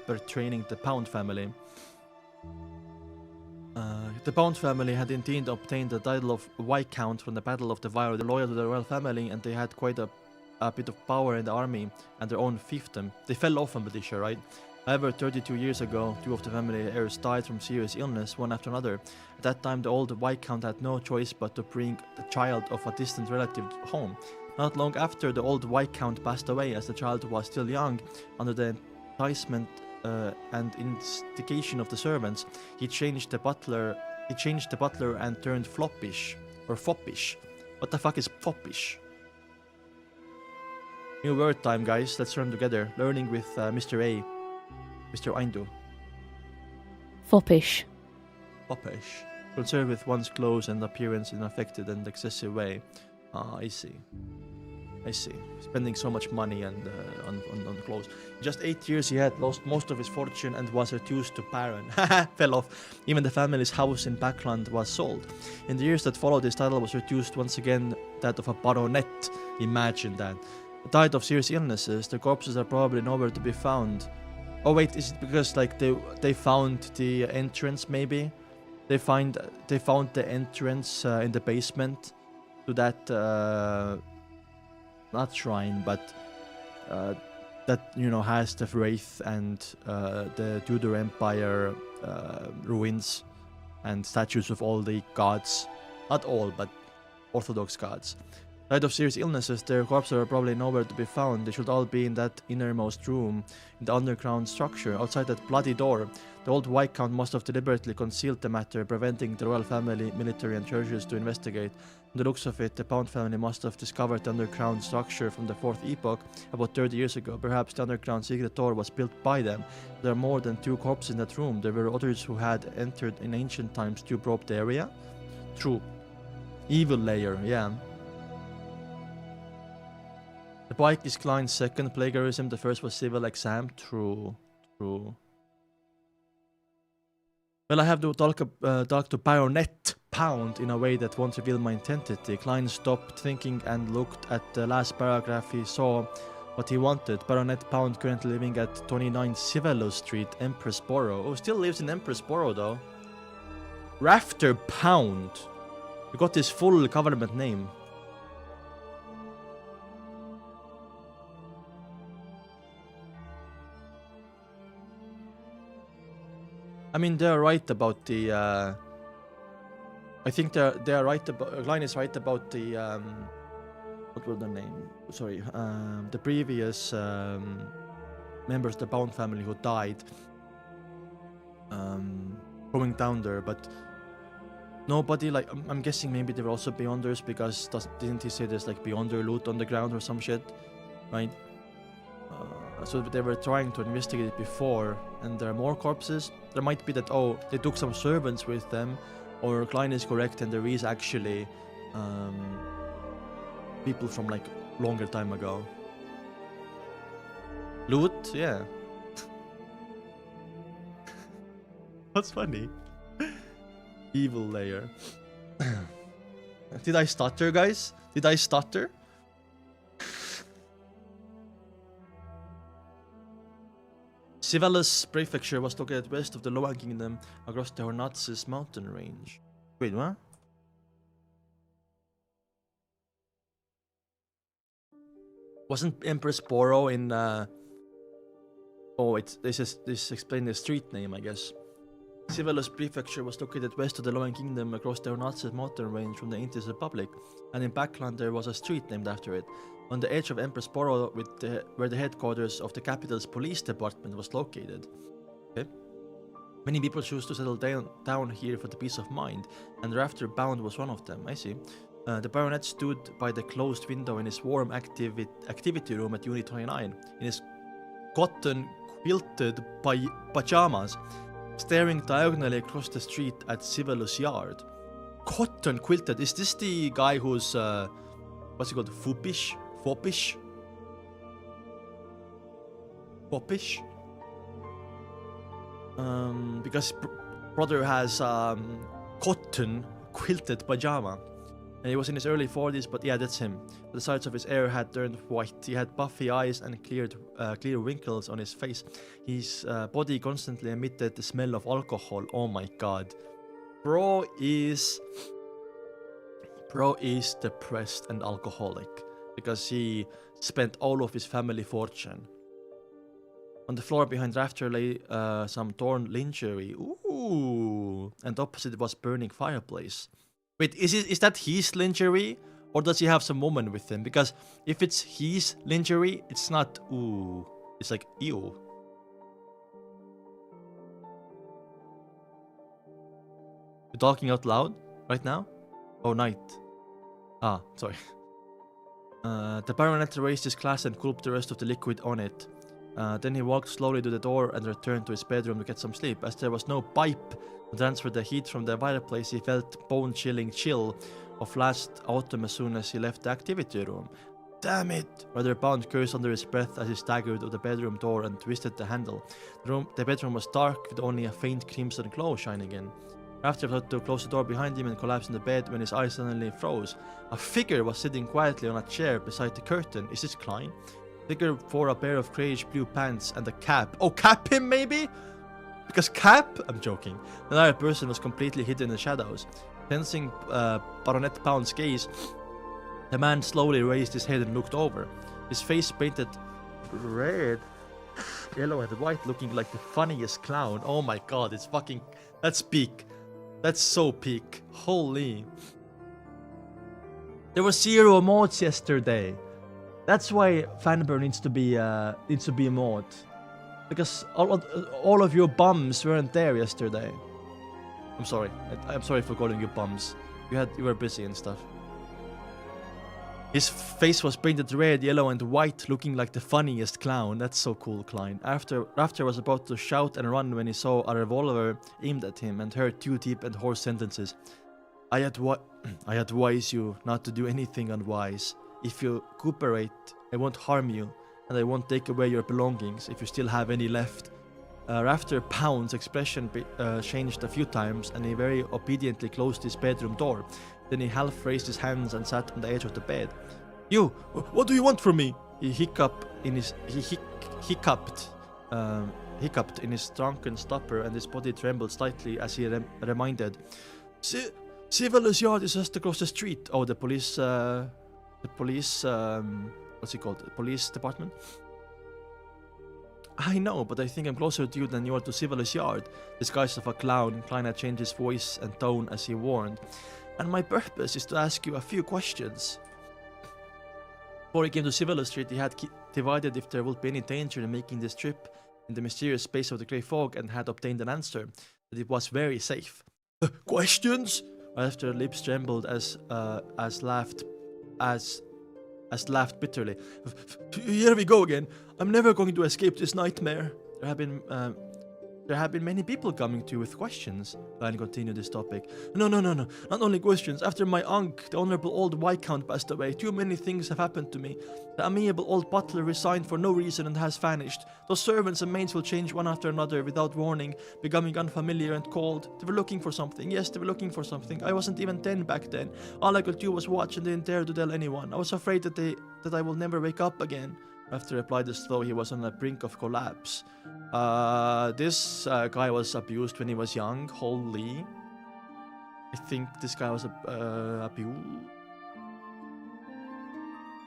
pertaining the Pound family. The Pound family had indeed obtained the title of Viscount from the Battle of the Vire. They were loyal to the royal family, and they had quite a bit of power in the army and their own fiefdom. They fell off, I'm pretty sure, right? However, 32 years ago, two of the family heirs died from serious illness, one after another. At that time, the old Viscount had no choice but to bring the child of a distant relative home. Not long after, the old Viscount passed away, as the child was still young. Under the enticement and instigation of the servants, he changed the butler and turned floppish or foppish. What the fuck is foppish? New word time, guys. Let's learn together. Learning with Mr. A. Mr. Eindu. Foppish. Foppish. Concerned with one's clothes and appearance in an affected and excessive way. Ah, I see. Spending so much money and on clothes. In just 8 years, he had lost most of his fortune and was reduced to barren. Fell off. Even the family's house in Backland was sold. In the years that followed, his title was reduced once again, that of a baronet. Imagine that. Died of serious illnesses. The corpses are probably nowhere to be found. Oh wait, is it because like they found the entrance? Maybe they found the entrance in the basement to that not shrine, but that has the wraith and the Tudor Empire ruins and statues of all the gods, not all, but Orthodox gods. Died of serious illnesses, their corpses are probably nowhere to be found. They should all be in that innermost room, in the underground structure, outside that bloody door. The old Viscount must have deliberately concealed the matter, preventing the royal family, military and churches to investigate. From the looks of it, the Pound family must have discovered the underground structure from the 4th epoch, about 30 years ago. Perhaps the underground secret door was built by them. There are more than 2 corpses in that room. There were others who had entered in ancient times to probe the area. True. Evil layer, yeah. The bike is Klein's second plagiarism. The first was civil exam. True. Well, I have to talk to Baronet Pound in a way that won't reveal my identity. Klein stopped thinking and looked at the last paragraph. He saw what he wanted. Baronet Pound, currently living at 29 Civello Street, Empress Borough. Oh, still lives in Empress Borough though. Rafter Pound. You got his full government name. I mean, they're right about the. I think they're right about. Klein is right about the. What were the name? Sorry, the previous members of the Pound family who died. Going down there, but nobody like. I'm guessing maybe there were also Beyonders because didn't he say there's like Beyonder loot on the ground or some shit, right? So they were trying to investigate it before, and there are more corpses. There might be that, oh, they took some servants with them, or Klein is correct and there is actually people from like longer time ago. Loot? Yeah. What's funny? Evil layer. Did I stutter, guys? Did I stutter? Civelus prefecture was located west of the Loan Kingdom, across the Hornatsis mountain range. Wait, what? Wasn't Empress Borough in Oh, this explains the street name, I guess. Civilus Prefecture was located west of the Lowen Kingdom across the Ornatses mountain range from the Indian Republic, and in Backland there was a street named after it, on the edge of Empress Borough where the headquarters of the capital's police department was located. Okay. Many people choose to settle down here for the peace of mind, and Rafter Bound was one of them, I see. The baronet stood by the closed window in his warm activity room at Unit 29, in his cotton-quilted pajamas, staring diagonally across the street at Civilus Yard. Cotton-quilted, is this the guy who's, what's he called, Foppish? Because brother has cotton quilted pajama, and he was in his early 40s, but yeah, that's him. The sides of his hair had turned white. He had puffy eyes and clear wrinkles on his face. His body constantly emitted the smell of alcohol. Oh my god, bro is depressed and alcoholic because he spent all of his family fortune. On the floor behind Rafter lay some torn lingerie. Ooh, and opposite was burning fireplace. Wait, is that his lingerie, or does he have some woman with him? Because if it's his lingerie, it's not ooh, it's like ew. You're talking out loud right now? Oh, night. Ah, sorry. The baronet raised his glass and gulped the rest of the liquid on it. Then he walked slowly to the door and returned to his bedroom to get some sleep. As there was no pipe to transfer the heat from the fireplace, he felt bone-chilling chill of last autumn as soon as he left the activity room. Damn it! Brother Bound cursed under his breath as he staggered to the bedroom door and twisted the handle. The bedroom was dark, with only a faint crimson glow shining in. Rafter thought to close the door behind him and collapse in the bed when his eyes suddenly froze. A figure was sitting quietly on a chair beside the curtain. Is this Klein? The figure wore a pair of greyish blue pants and a cap. Oh, cap him maybe? Because cap? I'm joking. Another person was completely hidden in the shadows. Sensing Baronet Pound's gaze, the man slowly raised his head and looked over. His face painted red, yellow and white, looking like the funniest clown. Oh my god, it's fucking... That's peak. That's so peak. Holy. There were 0 mods yesterday. That's why Fanber needs to be a mod. Because all of your bums weren't there yesterday. I'm sorry. I'm sorry for calling you bums. You were busy and stuff. His face was painted red, yellow and white, looking like the funniest clown. That's so cool, Klein. Rafter was about to shout and run when he saw a revolver aimed at him and heard 2 deep and hoarse sentences. I advise you not to do anything unwise. If you cooperate, I won't harm you, and I won't take away your belongings if you still have any left. Rafter Pound's expression changed a few times, and he very obediently closed his bedroom door. Then he half raised his hands and sat on the edge of the bed. You, what do you want from me? He hiccuped in his drunken stupor, and his body trembled slightly as he reminded. Civilus Yard is just across the street. Oh, the police, what's it called? The police department? I know, but I think I'm closer to you than you are to Civilus Yard. Disguised of a clown, Klein had changed his voice and tone as he warned. And my purpose is to ask you a few questions. Before he came to Civilus Street, he had divided if there would be any danger in making this trip in the mysterious space of the grey fog and had obtained an answer that it was very safe. Questions? After lips trembled as laughed bitterly. Here we go again. I'm never going to escape this nightmare. There have been many people coming to you with questions. Klein continued this topic. No. Not only questions. After my uncle, the Honorable Old Viscount, passed away, too many things have happened to me. The amiable old butler resigned for no reason and has vanished. Those servants and maids will change one after another without warning, becoming unfamiliar and cold. They were looking for something. Yes, they were looking for something. I wasn't even 10 back then. All I could do was watch and didn't dare to tell anyone. I was afraid that I will never wake up again. Rafter replied as though he was on the brink of collapse. This guy was abused when he was young. Holy. I think this guy was abused.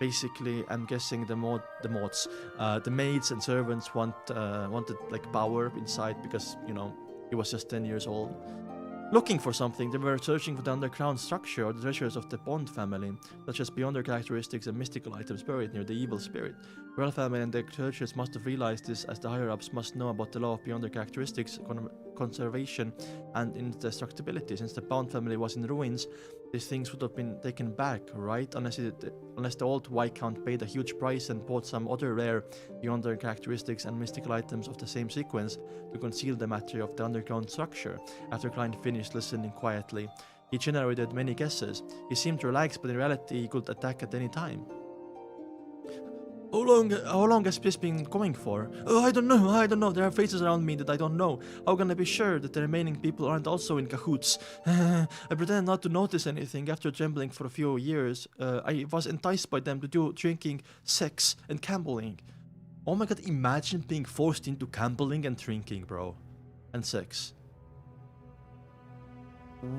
basically, I'm guessing the maids and servants wanted like power inside because, you know, he was just 10 years old. Looking for something, they were searching for the underground structure or the treasures of the Bond family, such as beyond their characteristics and mystical items buried near the evil spirit. Royal family and their churches must have realized this, as the higher-ups must know about the law of beyond their characteristics, conservation, and indestructibility. Since the Bond family was in ruins, these things would have been taken back, right? Unless the old Viscount paid a huge price and bought some other rare, beyond their characteristics and mystical items of the same sequence to conceal the matter of the underground structure. After Klein finished listening quietly, he generated many guesses. He seemed relaxed, but in reality he could attack at any time. How long has this been going for? Oh, I don't know. There are faces around me that I don't know. How can I be sure that the remaining people aren't also in cahoots? I pretend not to notice anything. After trembling for a few years, I was enticed by them to do drinking, sex, and gambling. Oh my god, imagine being forced into gambling and drinking, bro. And sex.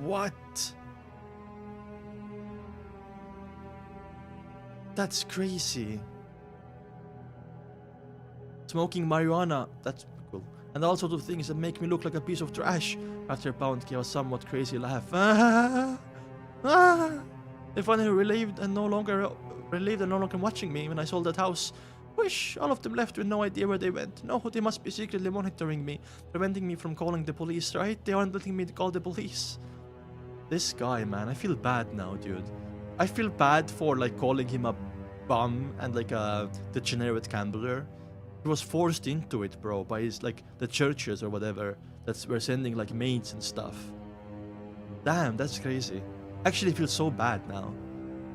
What? That's crazy. Smoking marijuana, that's cool. And all sorts of things that make me look like a piece of trash. After Pound gave a somewhat crazy laugh. They finally relieved and no longer watching me when I sold that house. Wish all of them left with no idea where they went. No, they must be secretly monitoring me, preventing me from calling the police, right? They aren't letting me call the police. This guy, man, I feel bad now, dude. I feel bad for like calling him a bum and like a degenerate gambler. He was forced into it, bro, by his, like, the churches or whatever that were sending, like, maids and stuff. Damn, that's crazy. Actually, I feel so bad now.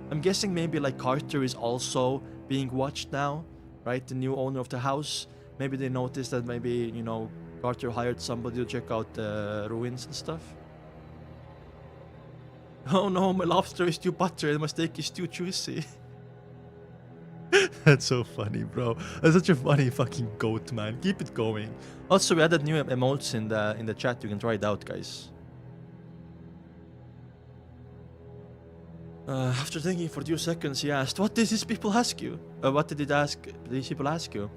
I'm guessing maybe, like, Carter is also being watched now, right? The new owner of the house. Maybe they noticed that maybe, you know, Carter hired somebody to check out the ruins and stuff. Oh no, my lobster is too buttery and my steak is too juicy. That's so funny, bro. That's such a funny fucking goat, man. Keep it going. Also, we added new emotes in the chat. You can try it out, guys. After thinking for 2 seconds, he asked, "What did these people ask you? What did these people ask you?"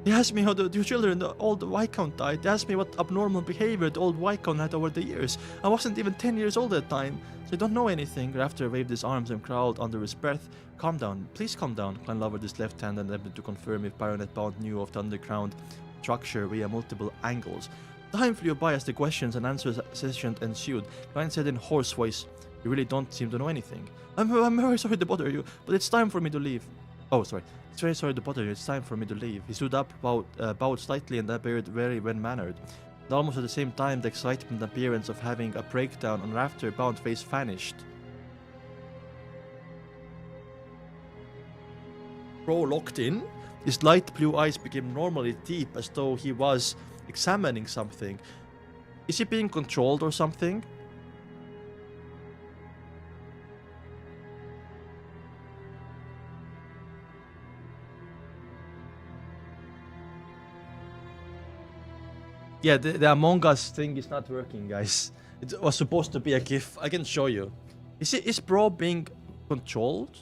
He asked me how the two children, the old Viscount died. They asked me what abnormal behavior the old Viscount had over the years. I wasn't even 10 years old at the time, so I don't know anything. Rafter waved his arms and growled under his breath. Calm down, please calm down. Klein lowered his left hand and attempted to confirm if Baronet Bond knew of the underground structure via multiple angles. Time flew by as the questions and answers session ensued. Klein said in hoarse voice, "You really don't seem to know anything. I'm very sorry to bother you, but it's time for me to leave." Oh, sorry. "It's very sorry to bother you. It's time for me to leave." He stood up, bowed slightly, and appeared very well-mannered. And almost at the same time, the excitement and appearance of having a breakdown on Rafter bound face vanished. Bro locked in. His light blue eyes became normally deep, as though he was examining something. Is he being controlled or something? Yeah, the Among Us thing is not working, guys. It was supposed to be a GIF. I can show you. Is bro being controlled?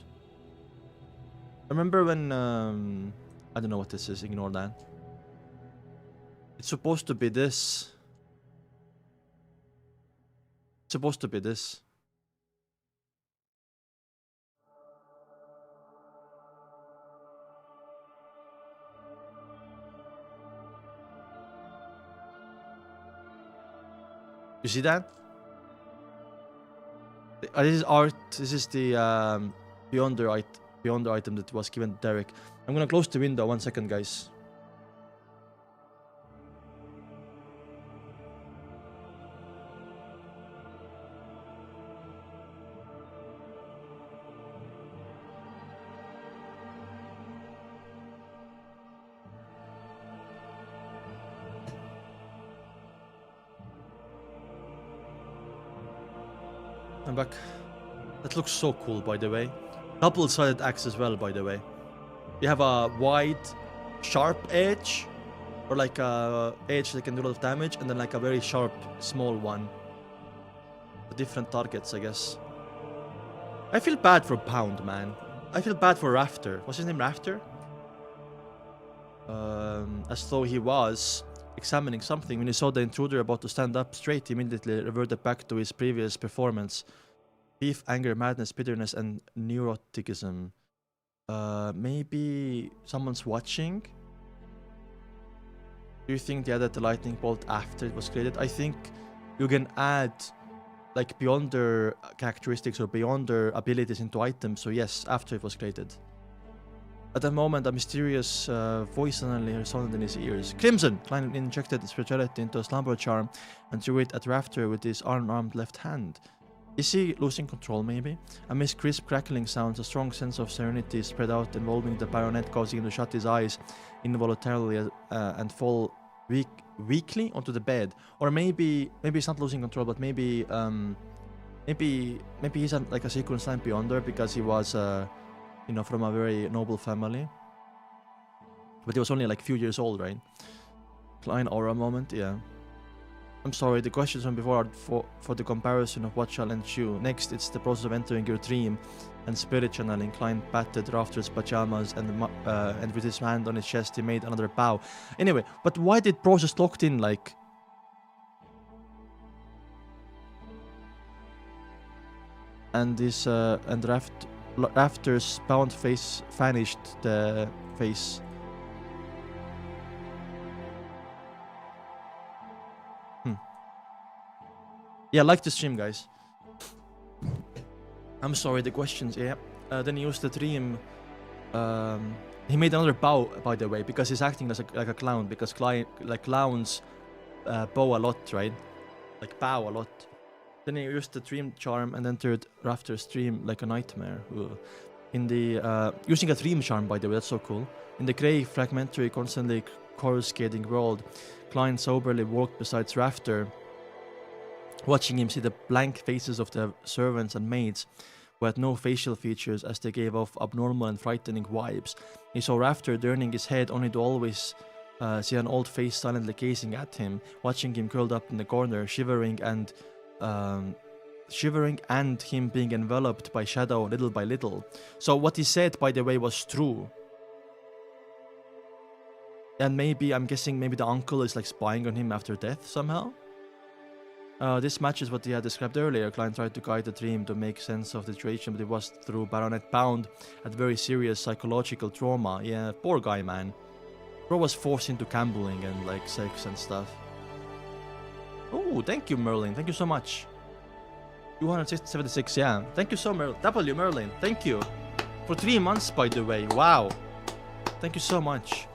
Remember when I don't know what this is. Ignore that. It's supposed to be this. It's supposed to be this. You see that? This is art. This is the beyond the item that was given to Derek. I'm gonna close the window. 1 second, guys. I'm back. That looks so cool, by the way. Double-sided axe as well, by the way. You have a wide, sharp edge, or like a edge that can do a lot of damage, and then like a very sharp, small one. For different targets, I guess. I feel bad for Pound, man. I feel bad for Rafter. What's his name, Rafter? As though he was examining something. When he saw the intruder about to stand up straight, he immediately reverted back to his previous performance. Beef, anger, madness, bitterness, and neuroticism. Maybe someone's watching? Do you think they added the lightning bolt after it was created? I think you can add like beyond their characteristics or beyond their abilities into items. So yes, after it was created. At that moment, a mysterious voice suddenly resounded in his ears. Crimson! Klein injected spirituality into a slumber charm and threw it at Rafter with his unarmed left hand. Is he losing control, maybe? Amidst crisp crackling sounds, a strong sense of serenity spread out, involving the baronet, causing him to shut his eyes involuntarily and fall weakly onto the bed. Or maybe he's not losing control, but maybe he's like a sequence line beyond her because he was, from a very noble family. But he was only like a few years old, right? Klein aura moment, yeah. I'm sorry, the questions from before are for the comparison of what shall ensue. Next, it's the process of entering your dream and spirit channeling. Klein patted Rafter's pajamas and with his hand on his chest, he made another bow. Anyway, but why did process locked in like... And this, and Rafter's bound face vanished, the face... Yeah, like the stream, guys. I'm sorry, the questions, yeah. Then he used the dream. He made another bow, by the way, because he's acting like a clown. Because clowns bow a lot, right? Like bow a lot. Then he used the dream charm and entered Rafter's dream like a nightmare. Ugh. In the using a dream charm, by the way, that's so cool. In the grey, fragmentary, constantly coruscating world, Klein soberly walked beside Rafter, watching him see the blank faces of the servants and maids, who had no facial features as they gave off abnormal and frightening vibes. He saw Rafter turning his head only to always see an old face silently gazing at him, watching him curled up in the corner, shivering and him being enveloped by shadow little by little. So what he said, by the way, was true. And maybe, I'm guessing maybe the uncle is like spying on him after death somehow. This matches what he had described earlier. Klein tried to guide the dream to make sense of the situation, but it was through Baronet Pound at very serious psychological trauma. Yeah, poor guy, man. Bro was forced into gambling and like sex and stuff. Oh, thank you, Merlin. Thank you so much. 276, yeah. Thank you so much. W, Merlin. Thank you. For 3 months, by the way. Wow. Thank you so much.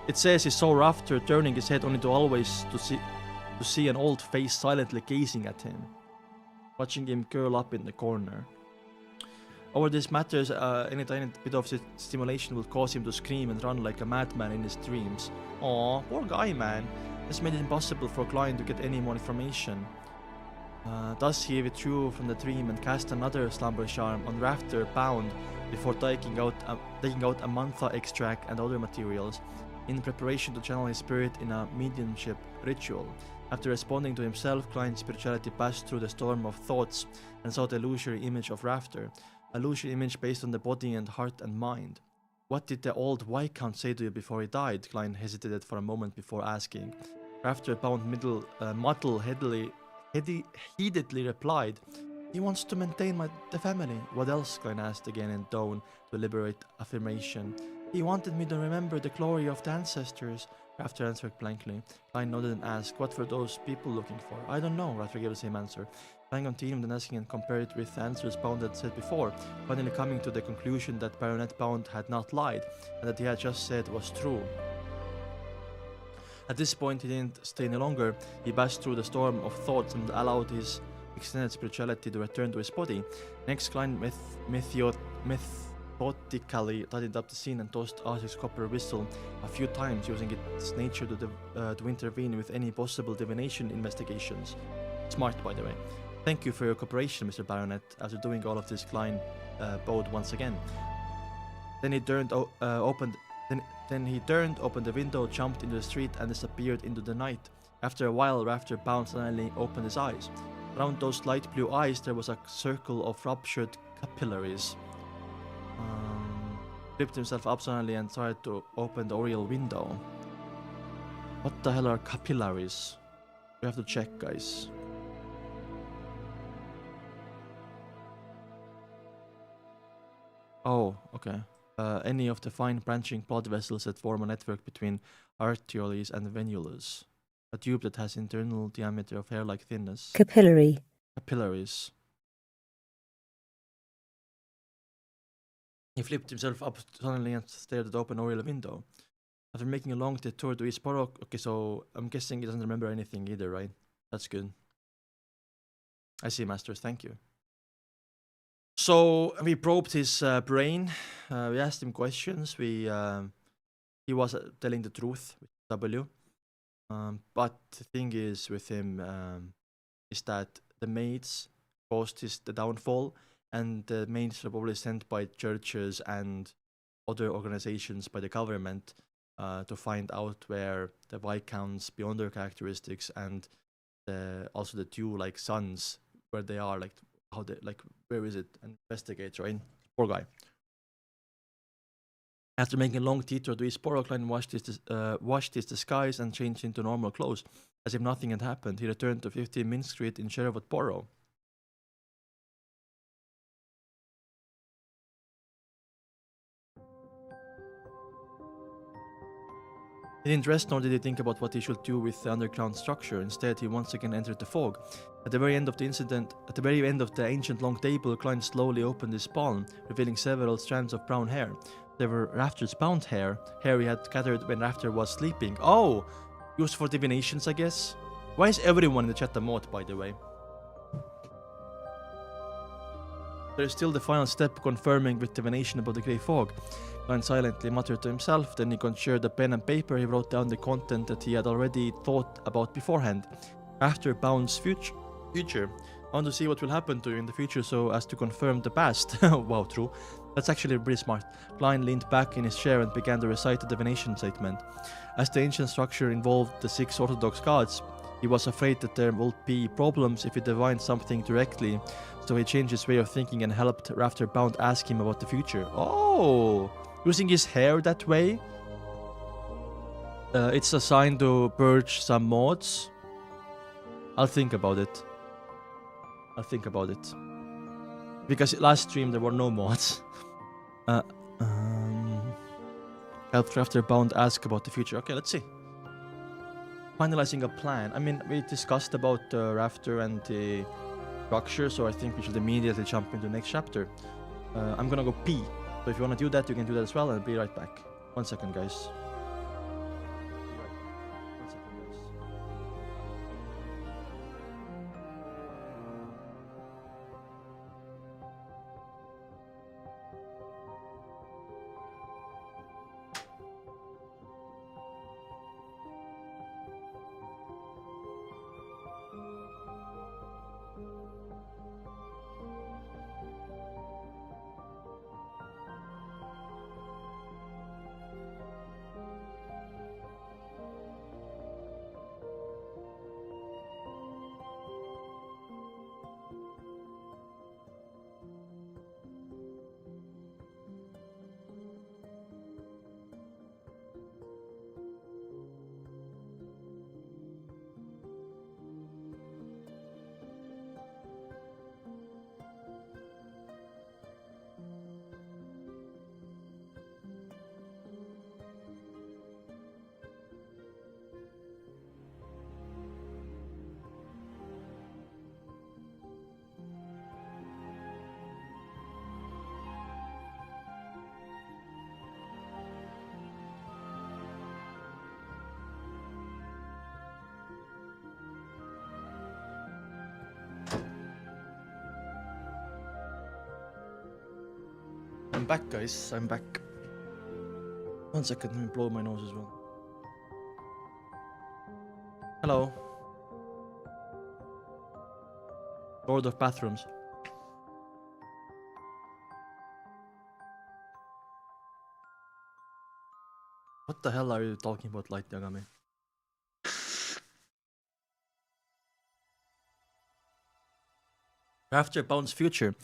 It says he saw Rafter turning his head only to always to see an old face silently gazing at him, watching him curl up in the corner. Over this matters, any tiny bit of stimulation will cause him to scream and run like a madman in his dreams. Aw, poor guy, man. This made it impossible for Klein to get any more information. Thus he withdrew from the dream and cast another slumber charm on Rafter bound before taking out a mantha extract and other materials, in preparation to channel his spirit in a mediumship ritual. After responding to himself, Klein's spirituality passed through the storm of thoughts and saw the illusory image of Rafter, a illusory image based on the body and heart and mind. What did the old Viscount say to you before he died? Klein hesitated for a moment before asking. Rafter, bound heatedly replied, "He wants to maintain the family." "What else?" Klein asked again in tone to deliberate affirmation. "He wanted me to remember the glory of the ancestors," Rafter answered blankly. Klein nodded and asked, "What were those people looking for?" "I don't know," Rafter gave the same answer. Klein continued and asking and compared it with the answers Pound had said before, finally coming to the conclusion that Baronet Pound had not lied, and that he had just said was true. At this point, he didn't stay any longer. He passed through the storm of thoughts and allowed his extended spirituality to return to his body. Next, Klein methodically tidied up the scene and tossed Asik's copper whistle a few times, using its nature to intervene with any possible divination investigations. Smart, by the way. "Thank you for your cooperation, Mr. Baronet." After doing all of this, Klein bowed once again. Then he turned, opened the window, jumped into the street, and disappeared into the night. After a while, Rafter Pound suddenly opened his eyes. Around those light blue eyes, there was a circle of ruptured capillaries. Flipped himself up suddenly and tried to open the oriel window. What the hell are capillaries? We have to check, guys. Oh, okay. Any of the fine branching blood vessels that form a network between arterioles and venules. A tube that has internal diameter of hair-like thinness. Capillary. Capillaries. He flipped himself up suddenly and stared at the open oriel window. After making a long detour to East Borough, okay, so I'm guessing he doesn't remember anything either, right? That's good. I see, Masters, thank you. So we probed his brain. We asked him questions. He was telling the truth with W. But the thing is with him is that the maids caused the downfall, and the maids were probably sent by churches and other organizations by the government to find out where the Viscounts beyond their characteristics and also the two like sons, where they are, like how they, like where is it, and investigate, right? Poor guy. After making a long detour to East Borough, Klein washed his disguise and changed into normal clothes. As if nothing had happened, he returned to 15 Mint Street in Sherwood Borough. He didn't rest, nor did he think about what he should do with the underground structure. Instead, he once again entered the fog. At the very end of the ancient long table, Klein slowly opened his palm, revealing several strands of brown hair. They were Rafter's bound hair he had gathered when Rafter was sleeping. Oh! Used for divinations, I guess? Why is everyone in the chat a mod, by the way? There is still the final step, confirming with divination about the grey fog. Klein silently muttered to himself, then he conjured a pen and paper. He wrote down the content that he had already thought about beforehand. After Bound's future. I want to see what will happen to you in the future so as to confirm the past. Wow, true. That's actually pretty smart. Klein leaned back in his chair and began to recite the divination statement. As the ancient structure involved the 6 orthodox gods, he was afraid that there would be problems if he divined something directly, so he changed his way of thinking and helped Rafter Bound ask him about the future. Oh! Using his hair that way? It's a sign to purge some mods. I'll think about it. Because last stream there were no mods. Helped Rafter Bound ask about the future. Okay, let's see. Finalizing a plan. I mean, we discussed about Rafter and the structure, so I think we should immediately jump into the next chapter. I'm gonna go pee. So if you want to do that, you can do that as well, and I'll be right back. 1 second, guys. I'm back, guys. I'm back. 1 second, let me blow my nose as well. Hello. Lord of Bathrooms. What the hell are you talking about, Light Yagami? After Bound's future,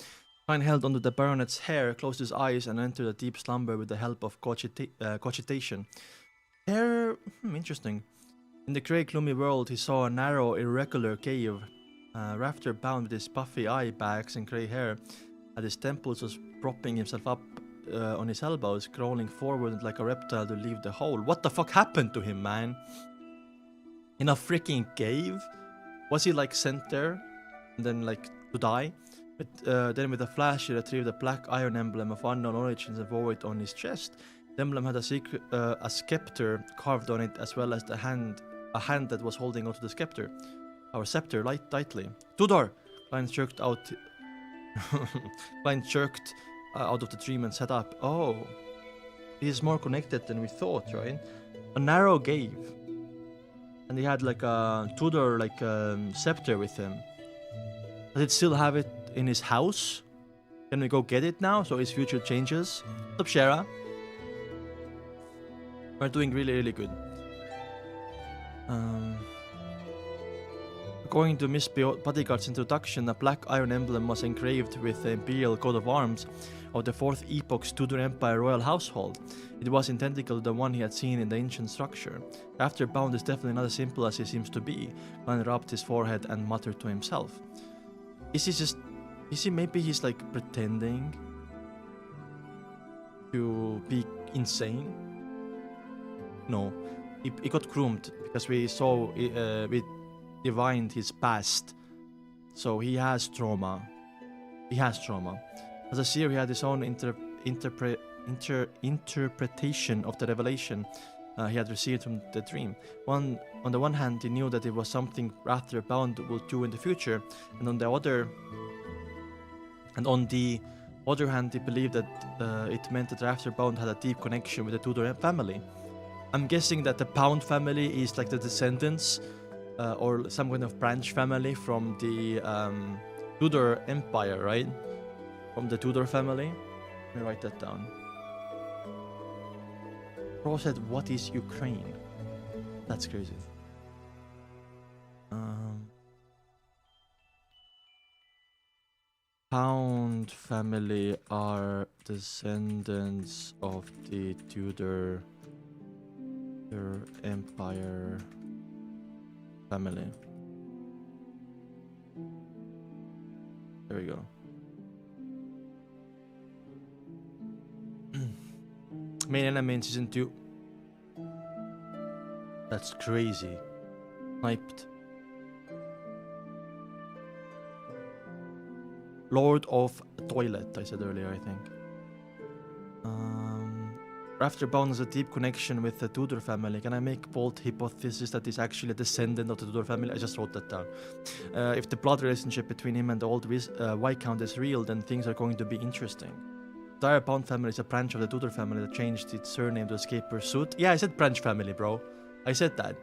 Klein held onto the baronet's hair, closed his eyes, and entered a deep slumber with the help of cogitation. Hair, interesting. In the grey, gloomy world, he saw a narrow, irregular cave. Rafter, bound with his puffy eye bags and grey hair, at his temples, was propping himself up on his elbows, crawling forward like a reptile to leave the hole. What the fuck happened to him, man? In a freaking cave? Was he like sent there and then like to die? But then with a flash he retrieved a black iron emblem of unknown origins and wore it on his chest. The emblem had a scepter carved on it, as well as a hand that was holding onto the scepter. Our scepter, tightly. Tudor! Klein jerked out of the dream and sat up. Oh, he's more connected than we thought, right? A narrow cave. And he had like a Tudor scepter with him. Does it still have it in his house? Can we go get it now so his future changes? What's up, Shara? We're doing really, really good. According to Miss Bodyguard's introduction, a black iron emblem was engraved with the imperial coat of arms of the 4th Epoch's Tudor Empire royal household. It was identical to the one he had seen in the ancient structure. After Bound is definitely not as simple as he seems to be. Klein rubbed his forehead and muttered to himself. Maybe he's like pretending to be insane? No, he got groomed because we divined his past. So he has trauma. As a seer, he had his own interpretation of the revelation he had received from the dream. On the one hand, he knew that it was something Rafter Bound would do in the future, and on the other hand, he believed that it meant that Rafter Bound had a deep connection with the Tudor family. I'm guessing that the Pound family is like the descendants or some kind of branch family from the Tudor Empire, right? From the Tudor family. Let me write that down. Pro said, what is Ukraine? That's crazy. Pound family are descendants of the Tudor Empire family. There we go. Main enemy in season 2. That's crazy. Sniped. Lord of Toilet, I said earlier, I think. Rafter Bound has a deep connection with the Tudor family. Can I make bold hypothesis that he's actually a descendant of the Tudor family? I just wrote that down. If the blood relationship between him and the old Viscount is real, then things are going to be interesting. The entire Bound family is a branch of the Tudor family that changed its surname to escape pursuit. Yeah, I said branch family, bro. I said that.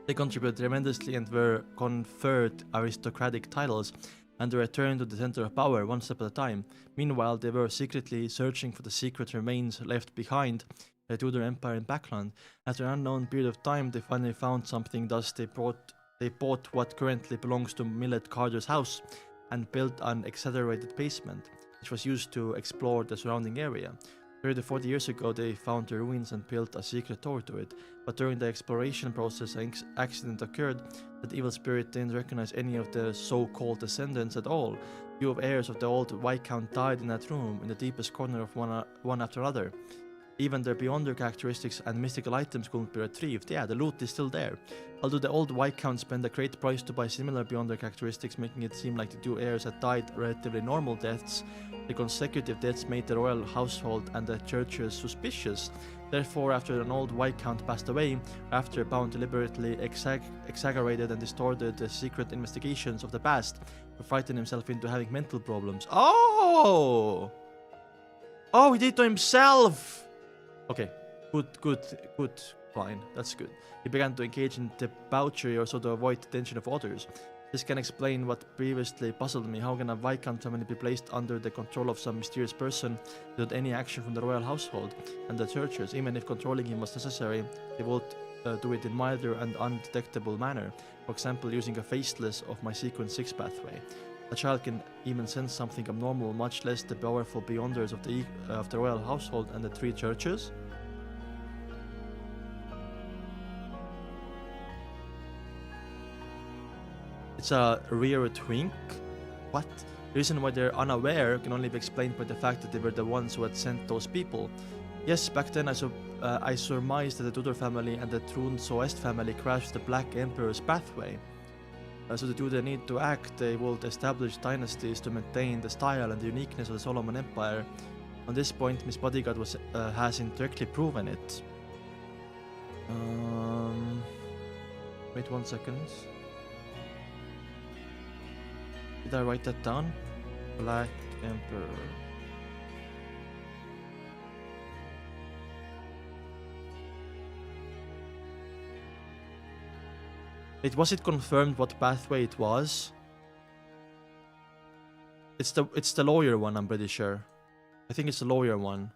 They contributed tremendously and were conferred aristocratic titles and returned to the center of power one step at a time. Meanwhile, they were secretly searching for the secret remains left behind by the Tudor Empire in Backland. After an unknown period of time, they finally found something, thus they bought what currently belongs to Millet Carter's house and built an accelerated basement, which was used to explore the surrounding area. 30 to 40 years ago, they found the ruins and built a secret door to it, but during the exploration process, an accident occurred that evil spirit didn't recognize any of the so-called descendants at all. Few of heirs of the old Viscount died in that room, in the deepest corner of one after another. Even their beyonder characteristics and mystical items couldn't be retrieved. Yeah, the loot is still there. Although the old Viscount spent a great price to buy similar beyonder characteristics, making it seem like the two heirs had died relatively normal deaths, the consecutive deaths made the royal household and the churches suspicious. Therefore, after an old Viscount passed away, Rafter Bound deliberately exaggerated and distorted the secret investigations of the past to frighten himself into having mental problems. Oh! Oh, he did it to himself! Okay, good, fine, that's good. He began to engage in debauchery or so to avoid the attention of others. This can explain what previously puzzled me. How can a Viscount family be placed under the control of some mysterious person without any action from the royal household and the churches? Even if controlling him was necessary, do it in milder and undetectable manner. For example, using a faceless of my sequence 6 pathway. A child can even sense something abnormal, much less the powerful beyonders of the royal household and the 3 churches. It's a rare twink. What? The reason why they're unaware can only be explained by the fact that they were the ones who had sent those people. Yes, back then I surmised that the Tudor family and the Trun Soest family crashed the Black Emperor's pathway. So to do the need to act, they would establish dynasties to maintain the style and the uniqueness of the Solomon Empire. On this point, Miss Bodyguard has indirectly proven it. Wait 1 second. Did I write that down? Black Emperor. Was it confirmed what pathway it was? It's the lawyer one, I'm pretty sure. I think it's the lawyer one.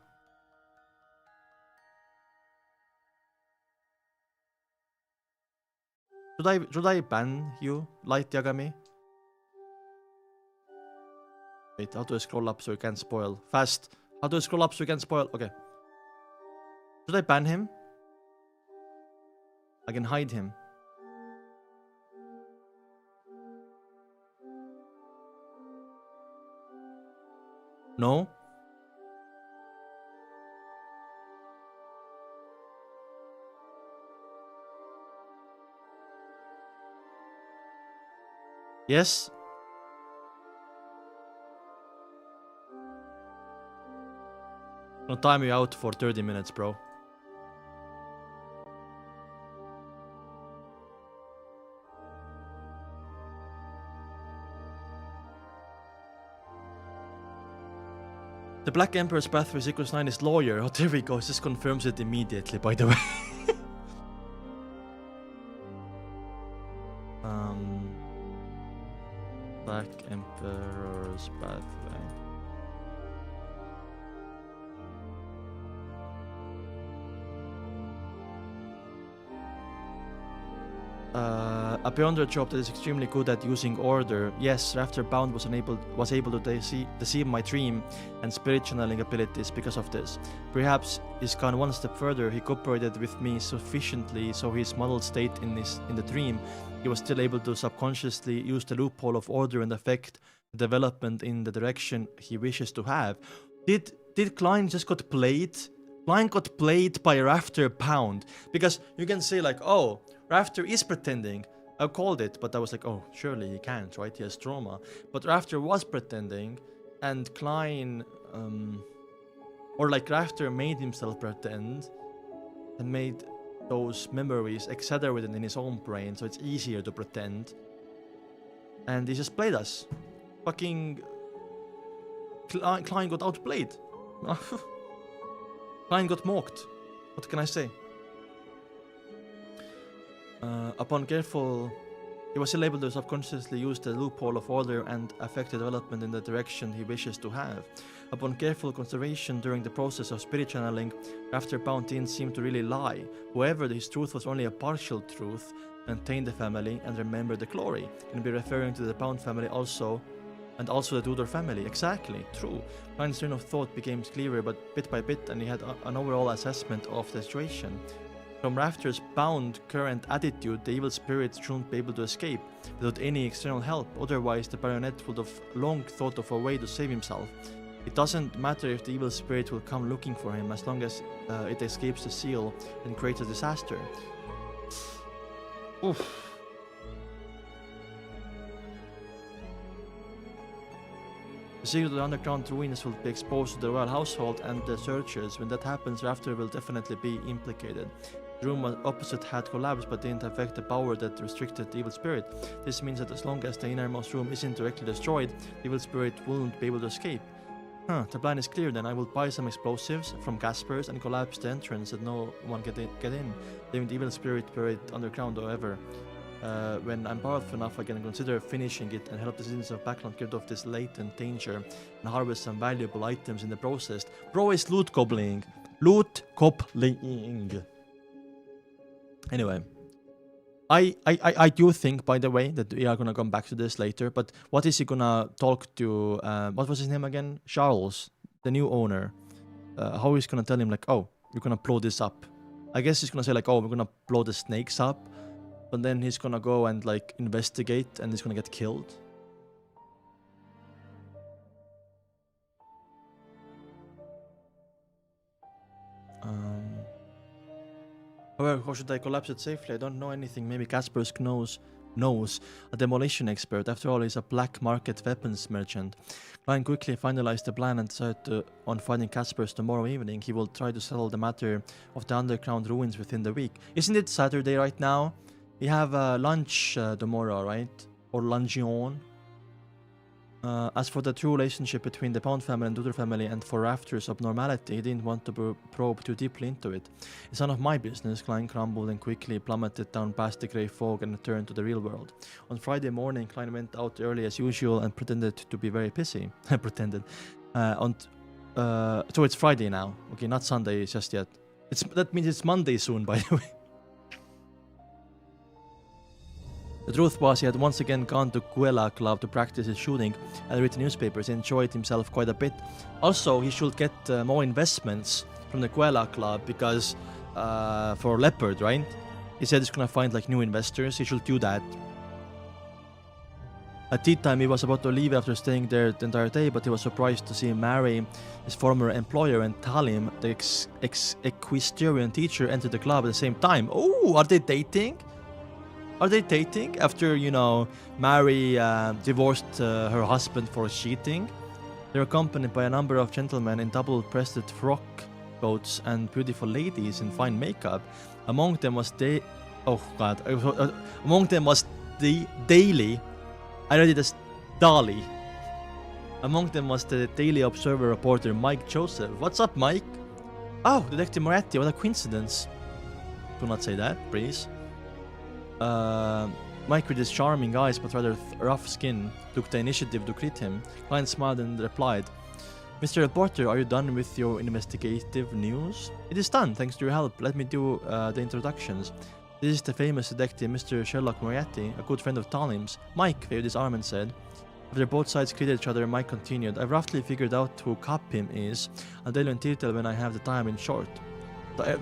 Should I ban you, Light Yagami? Wait, how do I scroll up so you can't spoil? Fast. How do I scroll up so you can't spoil? Okay. Should I ban him? I can hide him. No? Yes? I'll time you out for 30 minutes, bro. The Black Emperor's pathway equals 9 is lawyer. Oh, there we go. This confirms it immediately, by the way. Black Emperor's pathway. A beyonder job that is extremely good at using order. Yes, Rafter Bound was able to deceive my dream and spirit channeling abilities because of this. Perhaps he's gone one step further. He cooperated with me sufficiently so his muddled state in the dream, he was still able to subconsciously use the loophole of order and affect the development in the direction he wishes to have. Did Klein just got played? Klein got played by Rafter Pound, because you can say like, oh, Rafter is pretending. I called it, but I was like, oh, surely he can't, right? He has trauma. But Rafter was pretending, and Klein, or like Rafter made himself pretend, and made those memories accelerate in his own brain, so it's easier to pretend. And he just played us. Fucking Klein got outplayed. Klein got mocked. What can I say? Upon careful, he was still able to subconsciously use the loophole of order and affect the development in the direction he wishes to have. Upon careful consideration during the process of spirit channeling, Rafter Pound didn't seem to really lie. However, his truth was only a partial truth. Maintain the family and remember the glory. Can be referring to the Pound family also, and also the Tudor family. Exactly, true. Klein's train of thought became clearer, but bit by bit, and he had an overall assessment of the situation. From Rafter's bound current attitude, the evil spirit shouldn't be able to escape without any external help, otherwise the baronet would have long thought of a way to save himself. It doesn't matter if the evil spirit will come looking for him, as long as it escapes the seal and creates a disaster. Oof. The secret of the underground ruins will be exposed to the royal household and the searchers. When that happens, Rafter will definitely be implicated. The room opposite had collapsed but didn't affect the power that restricted the evil spirit. This means that as long as the innermost room isn't directly destroyed, the evil spirit won't be able to escape. The plan is clear then. I will buy some explosives from Caspers and collapse the entrance so that no one get in, leaving the evil spirit buried underground. However, when I'm powerful enough, I can consider finishing it and help the citizens of Backland get off this latent danger and harvest some valuable items in the process. Bro is loot gobbling. Loot gobbling. Anyway, I do think, by the way, that we are gonna come back to this later. But what is he gonna talk to? What was his name again? Charles, the new owner. How he's gonna tell him like, oh, we're gonna blow this up. I guess he's gonna say like, oh, we're gonna blow the snakes up, but then he's gonna go and like investigate, and he's gonna get killed. However, how should I collapse it safely? I don't know anything. Maybe Caspers knows a demolition expert. After all, he's a black market weapons merchant. Klein quickly finalized the plan and decided on finding Caspers tomorrow evening. He will try to settle the matter of the underground ruins within the week. Isn't it Saturday right now? We have lunch tomorrow, right? Or luncheon. As for the true relationship between the Pound family and Duder family, and for Rafter's abnormality, he didn't want to probe too deeply into it. It's none of my business. Klein crumbled and quickly plummeted down past the grey fog and returned to the real world. On Friday morning, Klein went out early as usual and pretended to be very busy. pretended. So it's Friday now. Okay, not Sunday just yet. That means it's Monday soon, by the way. The truth was, he had once again gone to Guela Club to practice his shooting and read the newspapers. He enjoyed himself quite a bit. Also, he should get more investments from the Guela Club because for Leopard, right? He said he's gonna find like new investors. He should do that. At tea time, he was about to leave after staying there the entire day, but he was surprised to see Mary, his former employer, and Talim, the equestrian teacher, enter the club at the same time. Oh, are they dating? Are they dating after, you know, Mary divorced her husband for cheating? They're accompanied by a number of gentlemen in double-breasted frock coats and beautiful ladies in fine makeup. Among them was Daily. I read it as Dali. Among them was the Daily Observer reporter Mike Joseph. What's up, Mike? Oh, Detective Moretti, what a coincidence. Do not say that, please. Mike, with his charming eyes but rather rough skin, took the initiative to greet him. Klein smiled and replied, Mr. Reporter, are you done with your investigative news? It is done, thanks to your help. Let me do the introductions. This is the famous detective, Mr. Sherlock Moriarty, a good friend of Talim's. Mike waved his arm and said. After both sides greeted each other, Mike continued, I've roughly figured out who Capim is. I'll tell you in detail when I have the time. In short, I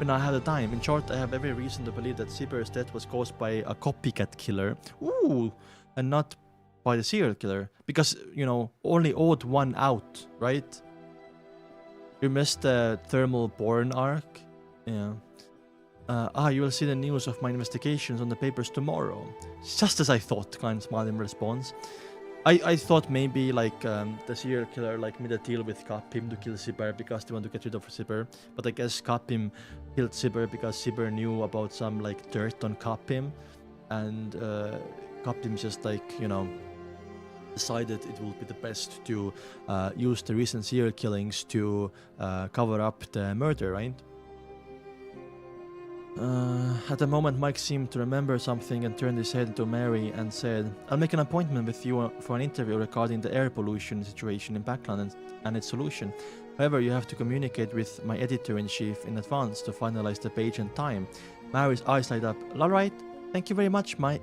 have every reason to believe that Siber's death was caused by a copycat killer. Ooh, and not by the serial killer. Because, you know, only odd one out, right? You missed the thermal born arc? Yeah. You will see the news of my investigations on the papers tomorrow. Just as I thought, Klein smiled in response. I thought maybe like the serial killer like made a deal with Capim to kill Siber because they want to get rid of Siber, but I guess Capim killed Siber because Siber knew about some like dirt on Capim, and Capim just like, you know, decided it would be the best to use the recent serial killings to cover up the murder, right? At the moment, Mike seemed to remember something and turned his head to Mary and said, I'll make an appointment with you for an interview regarding the air pollution situation in Backland and its solution. However, you have to communicate with my editor-in-chief in advance to finalize the page and time. Mary's eyes light up. Alright, thank you very much, Mike.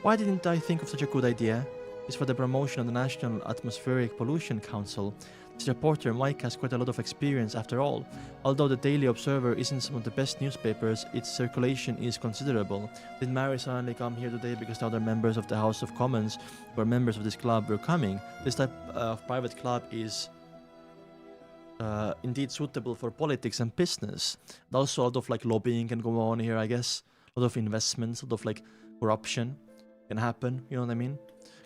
Why didn't I think of such a good idea? It's for the promotion of the National Atmospheric Pollution Council. This reporter, Mike, has quite a lot of experience after all. Although the Daily Observer isn't one of the best newspapers, its circulation is considerable. Did Mary suddenly come here today because the other members of the House of Commons who are members of this club were coming? This type of private club is indeed suitable for politics and business. And also a lot of like lobbying can go on here, I guess. A lot of investments, a lot of like corruption can happen, you know what I mean?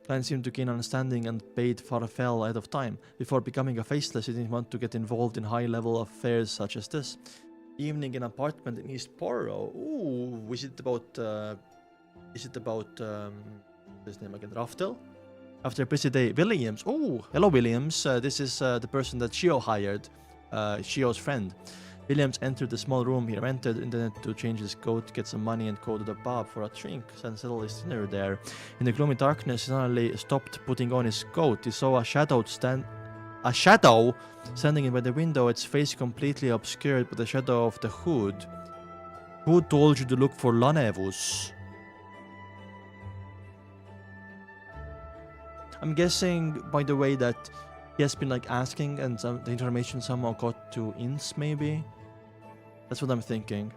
Klein seemed to gain understanding and paid farewell ahead of time. Before becoming a faceless, he didn't want to get involved in high-level affairs such as this. Evening in an apartment in East Borough. Ooh, is it about his name again? Rafter? After a busy day, Williams. Oh, hello Williams. This is the person that Shio hired. Shio's friend. Williams entered the small room. He rented internet to change his coat, get some money, and go to the pub for a drink and settle his dinner there. In the gloomy darkness, he suddenly stopped putting on his coat. He saw a shadow standing in by the window, its face completely obscured by the shadow of the hood. Who told you to look for Lanevus? I'm guessing by the way that he has been like asking and the information somehow got to Inns maybe? That's what I'm thinking.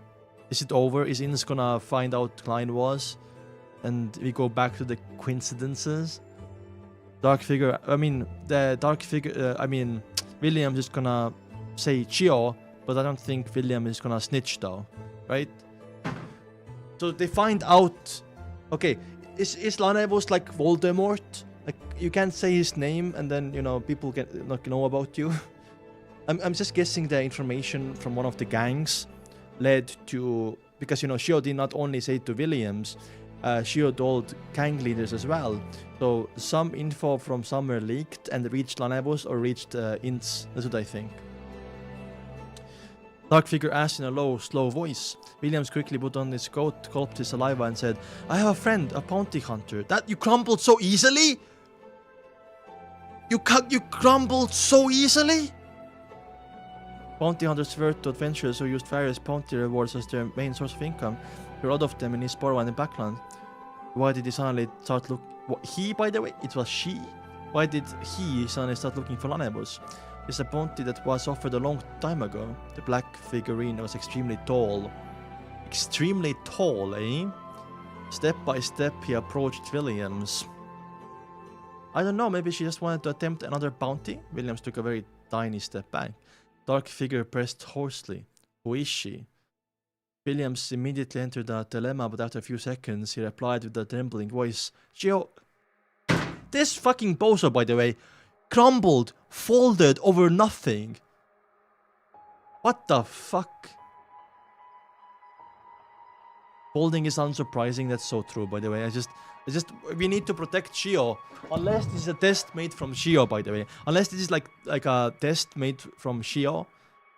Is it over? Is Inns gonna find out Klein was? And we go back to the coincidences? Dark figure, Williams is gonna say Chio, but I don't think William is gonna snitch though, right? So they find out, okay, is Lanevus like Voldemort? Like, you can't say his name and then, you know, people can not know about you. I'm just guessing the information from one of the gangs led to, because, you know, Shio did not only say to Williams, Shio told gang leaders as well. So some info from somewhere leaked and reached Lanevus or reached Ints. That's what I think. Dark figure asked in a low, slow voice. Williams quickly put on his coat, gulped his saliva and said, I have a friend, a bounty hunter. That you crumbled so easily? You crumbled so easily? Bounty hunters swear to adventurers who used various bounty rewards as their main source of income. There are a lot of them in East Borwa and in Backland. Why did he suddenly start look? He, by the way, it was she. Why did he suddenly start looking for Lanevus? It's a bounty that was offered a long time ago. The black figurine was extremely tall. Extremely tall, eh? Step by step, he approached Williams. I don't know, maybe she just wanted to attempt another bounty? Williams took a very tiny step back. Dark figure pressed hoarsely. Who is she? Williams immediately entered a dilemma, but after a few seconds, he replied with a trembling voice. Gio... This fucking bozo, by the way, crumbled, folded over nothing. What the fuck? Folding is unsurprising, that's so true, by the way. We need to protect Shio. Unless this is a test made from Shio, by the way. Unless this is like a test made from Shio.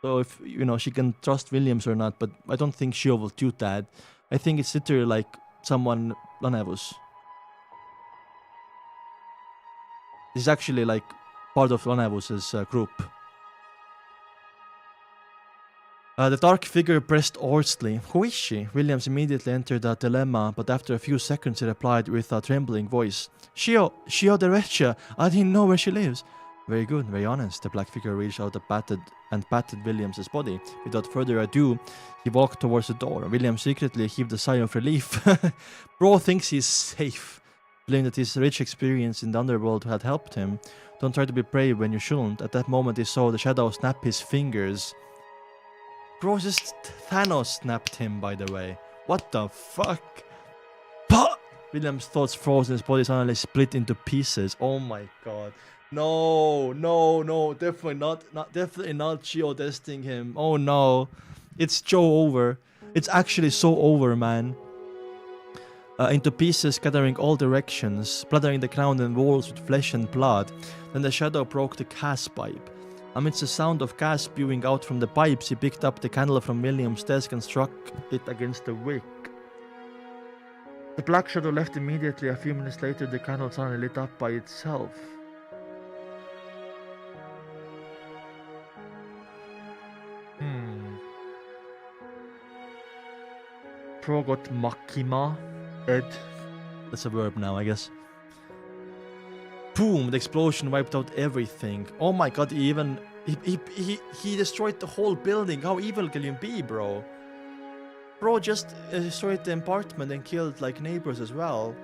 So if, you know, she can trust Williams or not, but I don't think Shio will do that. I think it's literally like someone, Lanevus. This is actually like part of Lanevus's group. The dark figure pressed hoarsely. Who is she? Williams immediately entered a dilemma, but after a few seconds he replied with a trembling voice. Shio de Recia. I didn't know where she lives. Very good, very honest. The black figure reached out and patted Williams's body. Without further ado, he walked towards the door. William secretly heaved a sigh of relief. Bro thinks he's safe, feeling that his rich experience in the underworld had helped him. Don't try to be brave when you shouldn't. At that moment he saw the shadow snap his fingers. Bro, just Thanos snapped him, by the way. What the fuck? But William's thoughts froze and his body suddenly split into pieces. Oh my god. No, definitely not Shio testing him. Oh no. It's so over. It's actually so over, man. Into pieces scattering all directions, splattering the ground and walls with flesh and blood. Then the shadow broke the gas pipe. Amidst the sound of gas spewing out from the pipes, he picked up the candle from William's desk and struck it against the wick. The black shadow left immediately. A few minutes later, the candle suddenly lit up by itself. Pro got Makima. Ed. That's a verb now, I guess. Boom! The explosion wiped out everything. Oh my god, he destroyed the whole building. How evil can you be, bro? Bro just destroyed the apartment and killed like neighbors as well.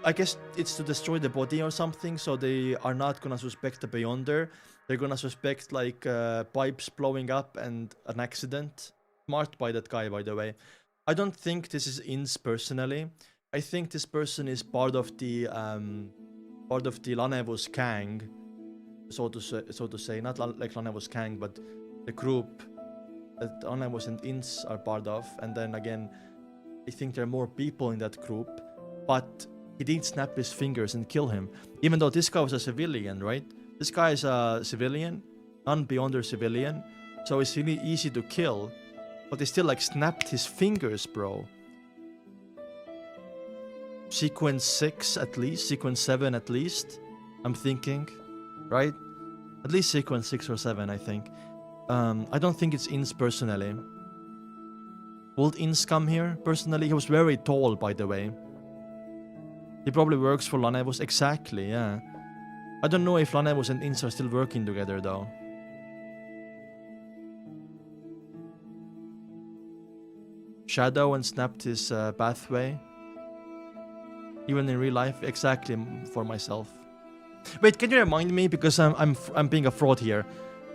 I guess it's to destroy the body or something, so they are not gonna suspect the Beyonder. They're gonna suspect like pipes blowing up and an accident. Smart by that guy, by the way. I don't think this is Inns personally. I think this person is part of the Lanevus gang, so to say. Not like Lanevus gang, but the group that Lanevus and Inns are part of. And then again, I think there are more people in that group, but he didn't snap his fingers and kill him. Even though this guy was a civilian, right? This guy is a civilian, non-Beyonder civilian, so it's really easy to kill. But he still like snapped his fingers, bro. Sequence 6 at least, sequence 7 at least, I'm thinking, right? At least sequence 6 or 7, I think. I don't think it's Inns personally. Would Inns come here? Personally, he was very tall, by the way. He probably works for Lanevus. Exactly, yeah. I don't know if Lanevus and Inns are still working together, though. Shadow and snapped his pathway. Even in real life, exactly for myself. Wait, can you remind me, because I'm being a fraud here.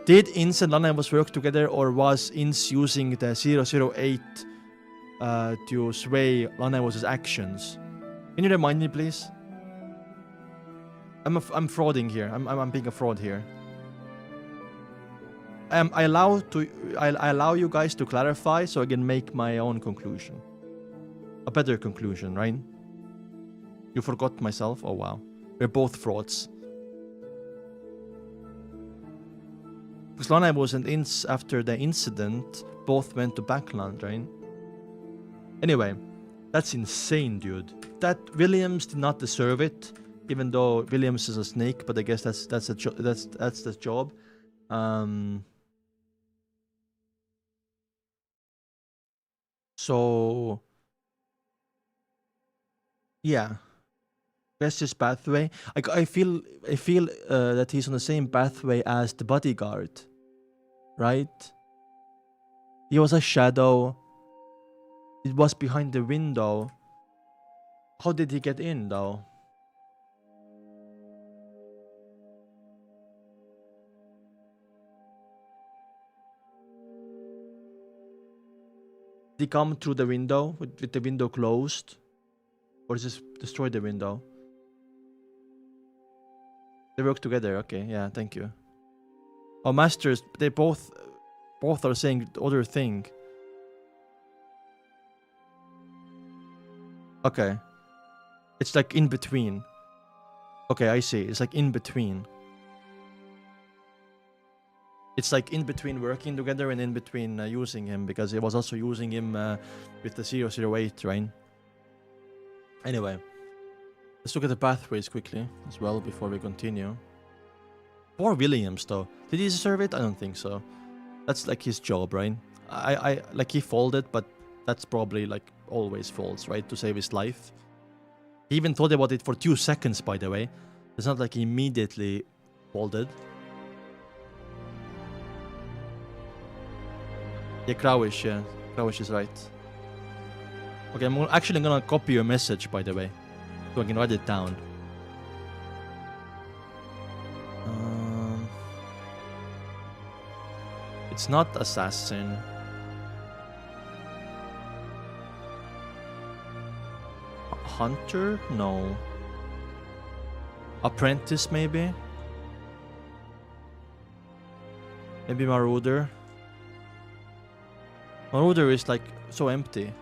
Did Inns and Lanevus work together, or was Inns using the 008 to sway Lanevus' actions? Can you remind me, please? I'm frauding here. I'm being a fraud here. I allow you guys to clarify so I can make my own conclusion. A better conclusion, right? You forgot myself? Oh wow. We're both frauds. Because Lanevus and Inns, after the incident, both went to Backland, right? Anyway, that's insane, dude. That Williams did not deserve it, even though Williams is a snake. But I guess that's the job. So yeah, that's his pathway. I feel that he's on the same pathway as the bodyguard, right? He was a shadow. It was behind the window. How did he get in, though? Did he come through the window with the window closed? Or just destroy the window? They work together, okay, yeah, thank you. Oh, masters, they both are saying the other thing. Okay. It's like in between. Okay, I see. It's like in between. It's like in between working together and in between using him, because he was also using him with the 008, right? Anyway, let's look at the pathways quickly as well before we continue. Poor Williams, though. Did he deserve it? I don't think so. That's like his job, right? I like he folded, but that's probably like always falls, right? To save his life. He even thought about it for 2 seconds, by the way. It's not like he immediately folded. Yeah, Crowish, yeah. Crowish is right. Okay, I'm actually gonna copy your message, by the way, so I can write it down. It's not assassin. Hunter? No. Apprentice, maybe? Maybe Marauder? Marauder is like so empty.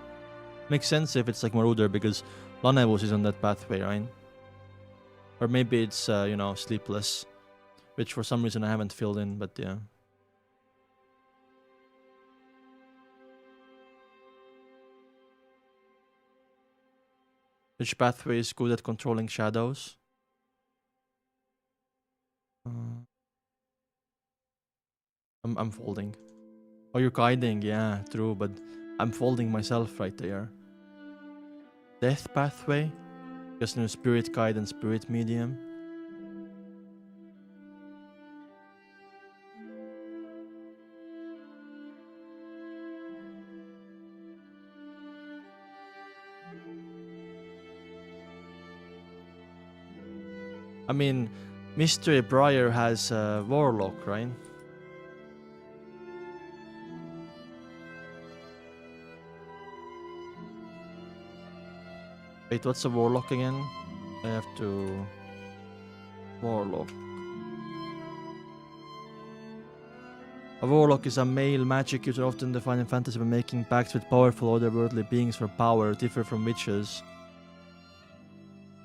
Makes sense if it's like Marauder, because Lanevus is on that pathway, right? Or maybe it's, you know, Sleepless, which for some reason I haven't filled in, but yeah. Which pathway is good at controlling shadows? I'm folding. Oh, you're guiding, yeah, true, but I'm folding myself right there. Death pathway? Just no spirit guide and spirit medium. I mean, Mystery Briar has Warlock, right? Wait, what's a Warlock again? I have to... Warlock. A Warlock is a male magic user often defined in fantasy by making pacts with powerful otherworldly beings for power, differ from witches.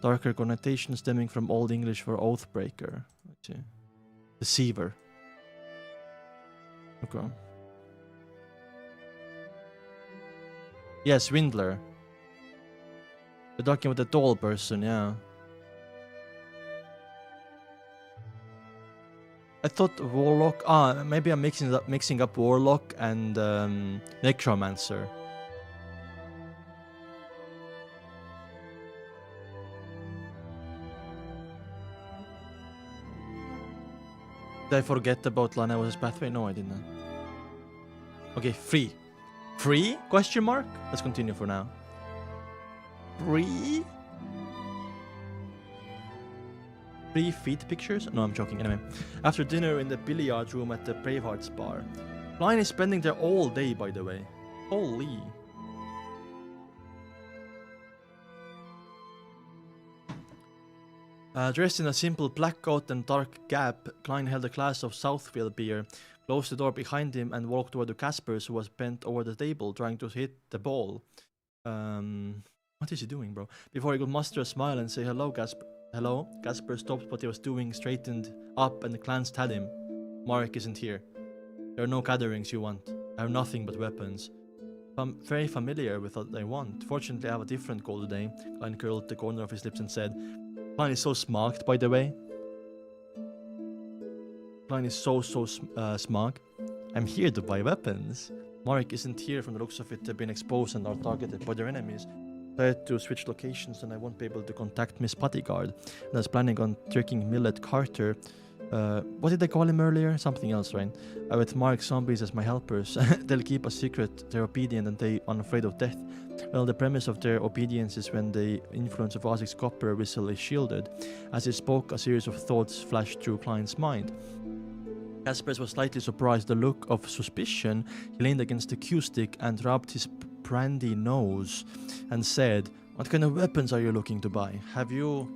Darker connotation stemming from Old English for Oathbreaker. Let's see. Deceiver. Okay. Yeah, Swindler. We're talking with the tall person, yeah. I thought Warlock... maybe I'm mixing up Warlock and Necromancer. Did I forget about Lanevus' pathway? No, I didn't. Okay, free. Free? Question mark? Let's continue for now. Free? Free feet pictures? No, I'm joking. Anyway, after dinner in the billiard room at the Bravehearts bar. Klein is spending there all day, by the way. Holy. Dressed in a simple black coat and dark cap, Klein held a glass of Southfield beer, closed the door behind him, and walked toward the Caspers, who was bent over the table trying to hit the ball. What is he doing, bro? Before he could muster a smile and say hello, Casper. Hello? Casper stopped what he was doing, straightened up, and glanced at him. Mark isn't here. There are no gatherings you want. I have nothing but weapons. I'm very familiar with what I want. Fortunately, I have a different goal today. Klein curled the corner of his lips and said, Klein is so smart, by the way. Klein is so smart. I'm here to buy weapons. Mark isn't here from the looks of it. They've been exposed and are targeted by their enemies. I had to switch locations and I won't be able to contact Miss Bodyguard. And I was planning on tricking Millet Carter. What did I call him earlier? Something else, right? With Mark zombies as my helpers. They'll keep a secret. They're obedient and they unafraid of death. Well, the premise of their obedience is when the influence of Osig's copper whistle is shielded. As he spoke, a series of thoughts flashed through Klein's mind. Caspers was slightly surprised at the look of suspicion. He leaned against the cue stick and rubbed his brandy nose and said, What kind of weapons are you looking to buy? Have you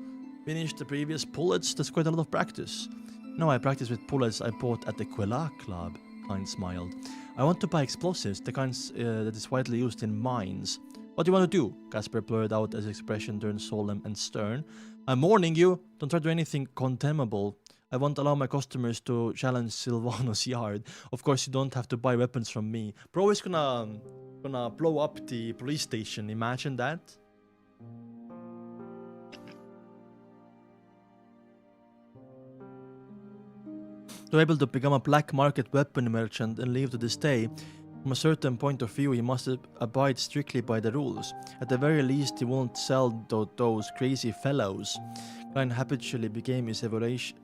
finished the previous pullets? That's quite a lot of practice. No, I practice with pullets I bought at the Quella Club. Klein smiled. I want to buy explosives, the kinds that is widely used in mines. What do you want to do? Casper blurred out as his expression turned solemn and stern. I'm warning you, don't try to do anything condemnable. I won't allow my customers to challenge Silvano's yard. Of course, you don't have to buy weapons from me. Bro is gonna blow up the police station. Imagine that. To be able to become a black market weapon merchant and live to this day, from a certain point of view, he must abide strictly by the rules. At the very least, he won't sell those crazy fellows. Klein habitually became his evaluation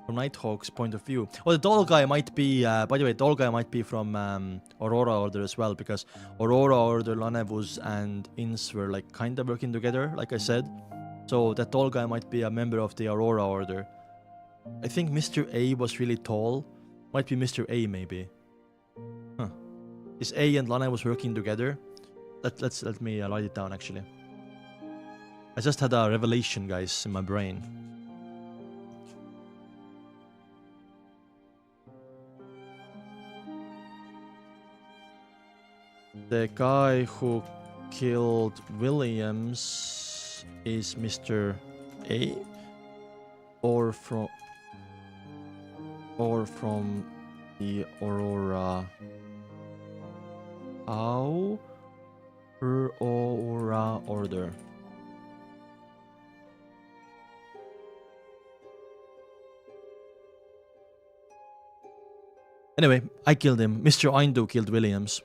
from Nighthawk's point of view. Oh, the doll guy might be, by the way, doll guy might be from Aurora Order as well, because Aurora Order, Lanevus, and Inns were like kind of working together, like I said. So that tall guy might be a member of the Aurora Order. I think Mr. A was really tall. Might be Mr. A, maybe. Huh. Is A and Lana was working together? Let me write it down, actually. I just had a revelation, guys, in my brain. The guy who killed Williams is Mr. A? Or from the Aurora. How? Aurora Order. Anyway, I killed him. Mr. Aindu killed Williams.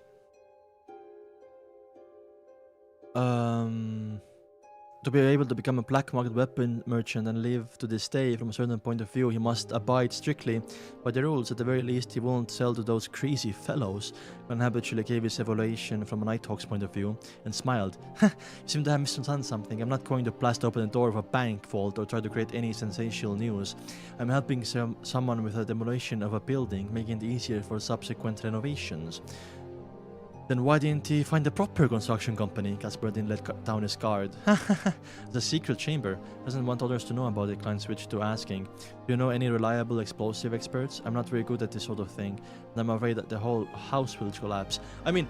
To be able to become a black market weapon merchant and live to this day, from a certain point of view, he must abide strictly by the rules. At the very least, he won't sell to those crazy fellows. Van habitually gave his evaluation from a Nighthawk's point of view and smiled. You seem to have misunderstood something. I'm not going to blast open the door of a bank vault or try to create any sensational news. I'm helping someone with a demolition of a building, making it easier for subsequent renovations. Then why didn't he find a proper construction company? Casper didn't let down his guard. The secret chamber. Doesn't want others to know about it. Klein switched to asking, do you know any reliable explosive experts? I'm not very good at this sort of thing, and I'm afraid that the whole house will collapse. I mean,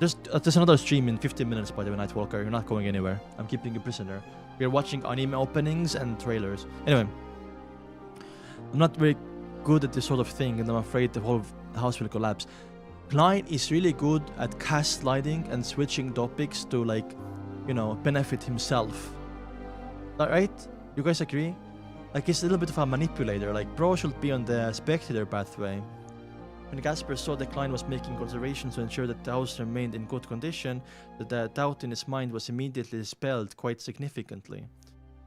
there's another stream in 15 minutes, by the way, Nightwalker. You're not going anywhere. I'm keeping you prisoner. We're watching anime openings and trailers. Anyway, I'm not very good at this sort of thing, and I'm afraid the whole house will collapse. Klein is really good at cast sliding and switching topics to, like, you know, benefit himself. Right? You guys agree? Like, he's a little bit of a manipulator. Like, bro should be on the spectator pathway. When Caspers saw the client was making conservations to ensure that the house remained in good condition, the doubt in his mind was immediately dispelled quite significantly.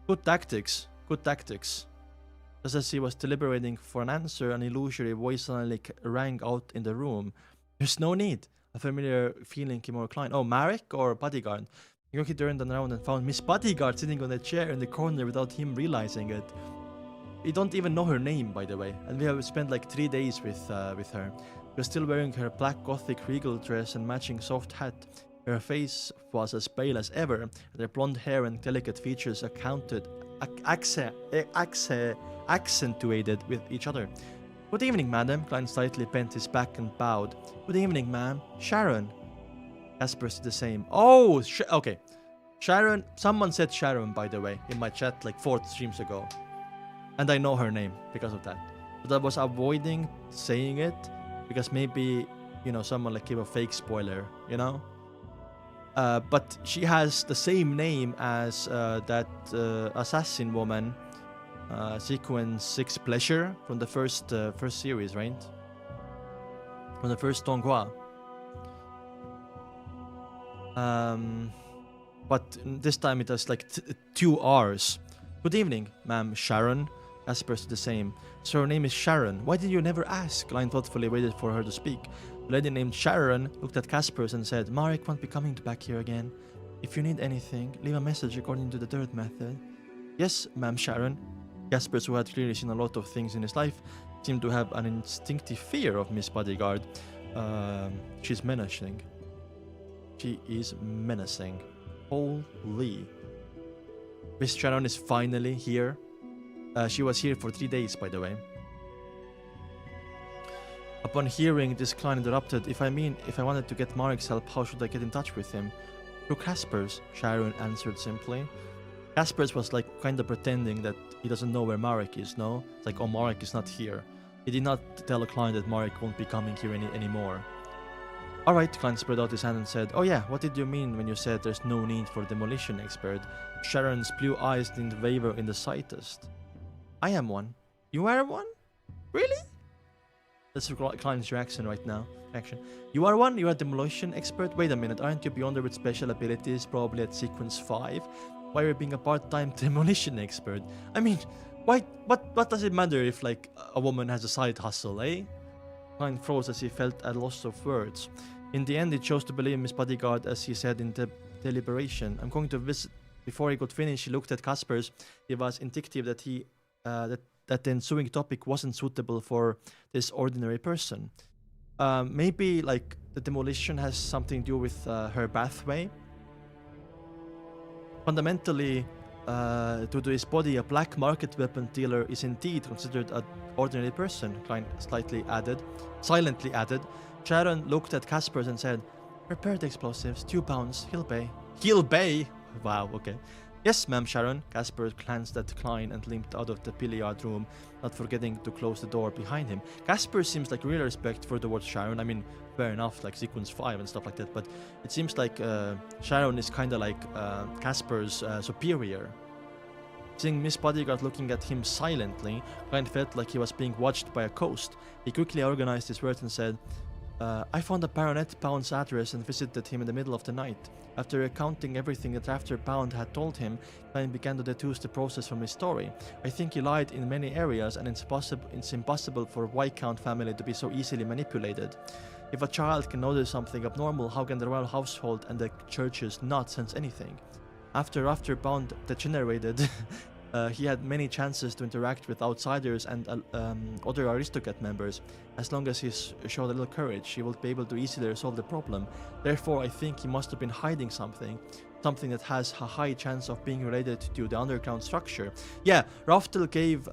Good tactics, good tactics. Just as he was deliberating for an answer, an illusory voice suddenly rang out in the room. There's no need. A familiar feeling came over Klein. Oh, Marek or Bodyguard? He turned around and found Miss Bodyguard sitting on a chair in the corner without him realizing it. We don't even know her name, by the way, and we have spent like 3 days with her. She was still wearing her black gothic regal dress and matching soft hat. Her face was as pale as ever, and her blonde hair and delicate features accentuated with each other. Good evening, madam. Klein slightly bent his back and bowed. Good evening, ma'am. Sharon. Caspers did the same. Oh, okay. Sharon. Someone said Sharon, by the way, in my chat like 4 streams ago. And I know her name because of that. But I was avoiding saying it because maybe, you know, someone like gave a fake spoiler, you know? But she has the same name as that assassin woman, Sequence 6 Pleasure from the first series, right? From the first donghua. But this time it has like 2 R's. Good evening, ma'am. Sharon. Caspers the same. So her name is Sharon. Why did you never ask? Klein thoughtfully waited for her to speak. The lady named Sharon looked at Caspers and said, Marek won't be coming back here again. If you need anything, leave a message according to the third method. Yes, ma'am Sharon. Caspers, who had clearly seen a lot of things in his life, seemed to have an instinctive fear of Miss Bodyguard. She's menacing. She is menacing. Holy. Miss Sharon is finally here. She was here for 3 days, by the way. Upon hearing this, Klein interrupted. If I wanted to get Marek's help, how should I get in touch with him? Through Caspers, Sharon answered simply. Caspers was like kind of pretending that he doesn't know where Marek is, no? It's like, oh, Marek is not here. He did not tell Klein that Marek won't be coming here anymore. Alright, Klein spread out his hand and said, oh yeah, what did you mean when you said there's no need for a demolition expert? Sharon's blue eyes didn't waver in the slightest. I am one. You are one? Really? That's Klein's reaction right now. You are one? You are a demolition expert? Wait a minute, aren't you beyond with special abilities, probably at sequence 5? Why are you being a part-time demolition expert? I mean, why? What does it matter if like a woman has a side hustle, eh? Klein froze as he felt a loss of words. In the end, he chose to believe Miss Bodyguard as he said in deliberation. I'm going to visit. Before he could finish, he looked at Caspers. He was indicative that that the ensuing topic wasn't suitable for this ordinary person. Maybe like the demolition has something to do with her pathway. Fundamentally, due to his body, a black market weapon dealer is indeed considered an ordinary person, Klein silently added. Sharon looked at Caspers and said, prepare the explosives, 2 pounds, he'll pay. He'll pay? Wow, okay. Yes, ma'am, Sharon. Caspers glanced at Klein and limped out of the billiard room, not forgetting to close the door behind him. Caspers seems like real respect for the word Sharon. I mean, fair enough, like sequence 5 and stuff like that, but it seems like Sharon is kind of like Caspers' superior. Seeing Miss Bodyguard looking at him silently, Klein felt like he was being watched by a ghost. He quickly organized his words and said, I found a Baronet Pound's address and visited him in the middle of the night. After recounting everything that Rafter Pound had told him, Klein began to deduce the process from his story. I think he lied in many areas, and it's impossible for a Viscount family to be so easily manipulated. If a child can notice something abnormal, how can the royal household and the churches not sense anything? After Rafter Pound degenerated, he had many chances to interact with outsiders and other aristocrat members. As long as he showed a little courage, he would be able to easily resolve the problem. Therefore, I think he must have been hiding something that has a high chance of being related to the underground structure. Yeah, Rafter gave...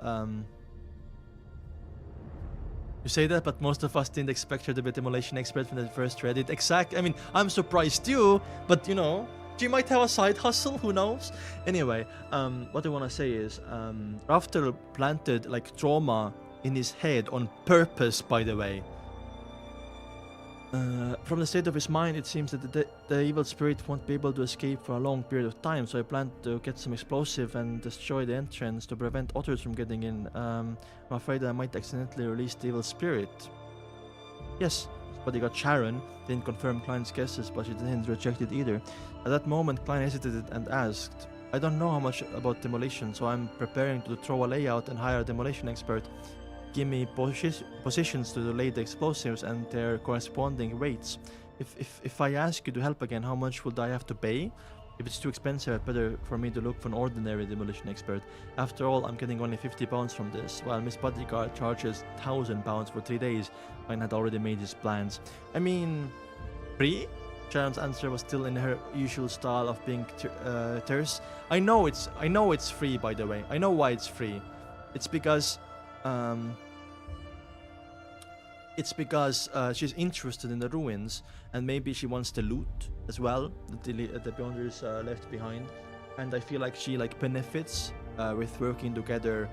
You say that, but most of us didn't expect her to be a demolition expert when they first read it. Exactly. I mean, I'm surprised too, but you know... She might have a side hustle, who knows? Anyway, what I want to say is, Rafter planted like trauma in his head on purpose, by the way. From the state of his mind, it seems that the evil spirit won't be able to escape for a long period of time, so I plan to get some explosive and destroy the entrance to prevent others from getting in. I'm afraid I might accidentally release the evil spirit. Yes, bodyguard Sharon didn't confirm Klein's guesses, but she didn't reject it either. At that moment, Klein hesitated and asked, I don't know how much about demolition, so I'm preparing to throw a layout and hire a demolition expert. Give me positions to lay the explosives and their corresponding weights. If I ask you to help again, how much would I have to pay? If it's too expensive, it's better for me to look for an ordinary demolition expert. After all, I'm getting only 50 pounds from this, while Miss Bodyguard charges 1,000 pounds for 3 days. Klein had already made his plans. I mean, free? Sharon's answer was still in her usual style of being terse. I know it's free, by the way. I know why it's free. It's because she's interested in the ruins, and maybe she wants the loot as well that the Beyonders left behind. And I feel like she benefits with working together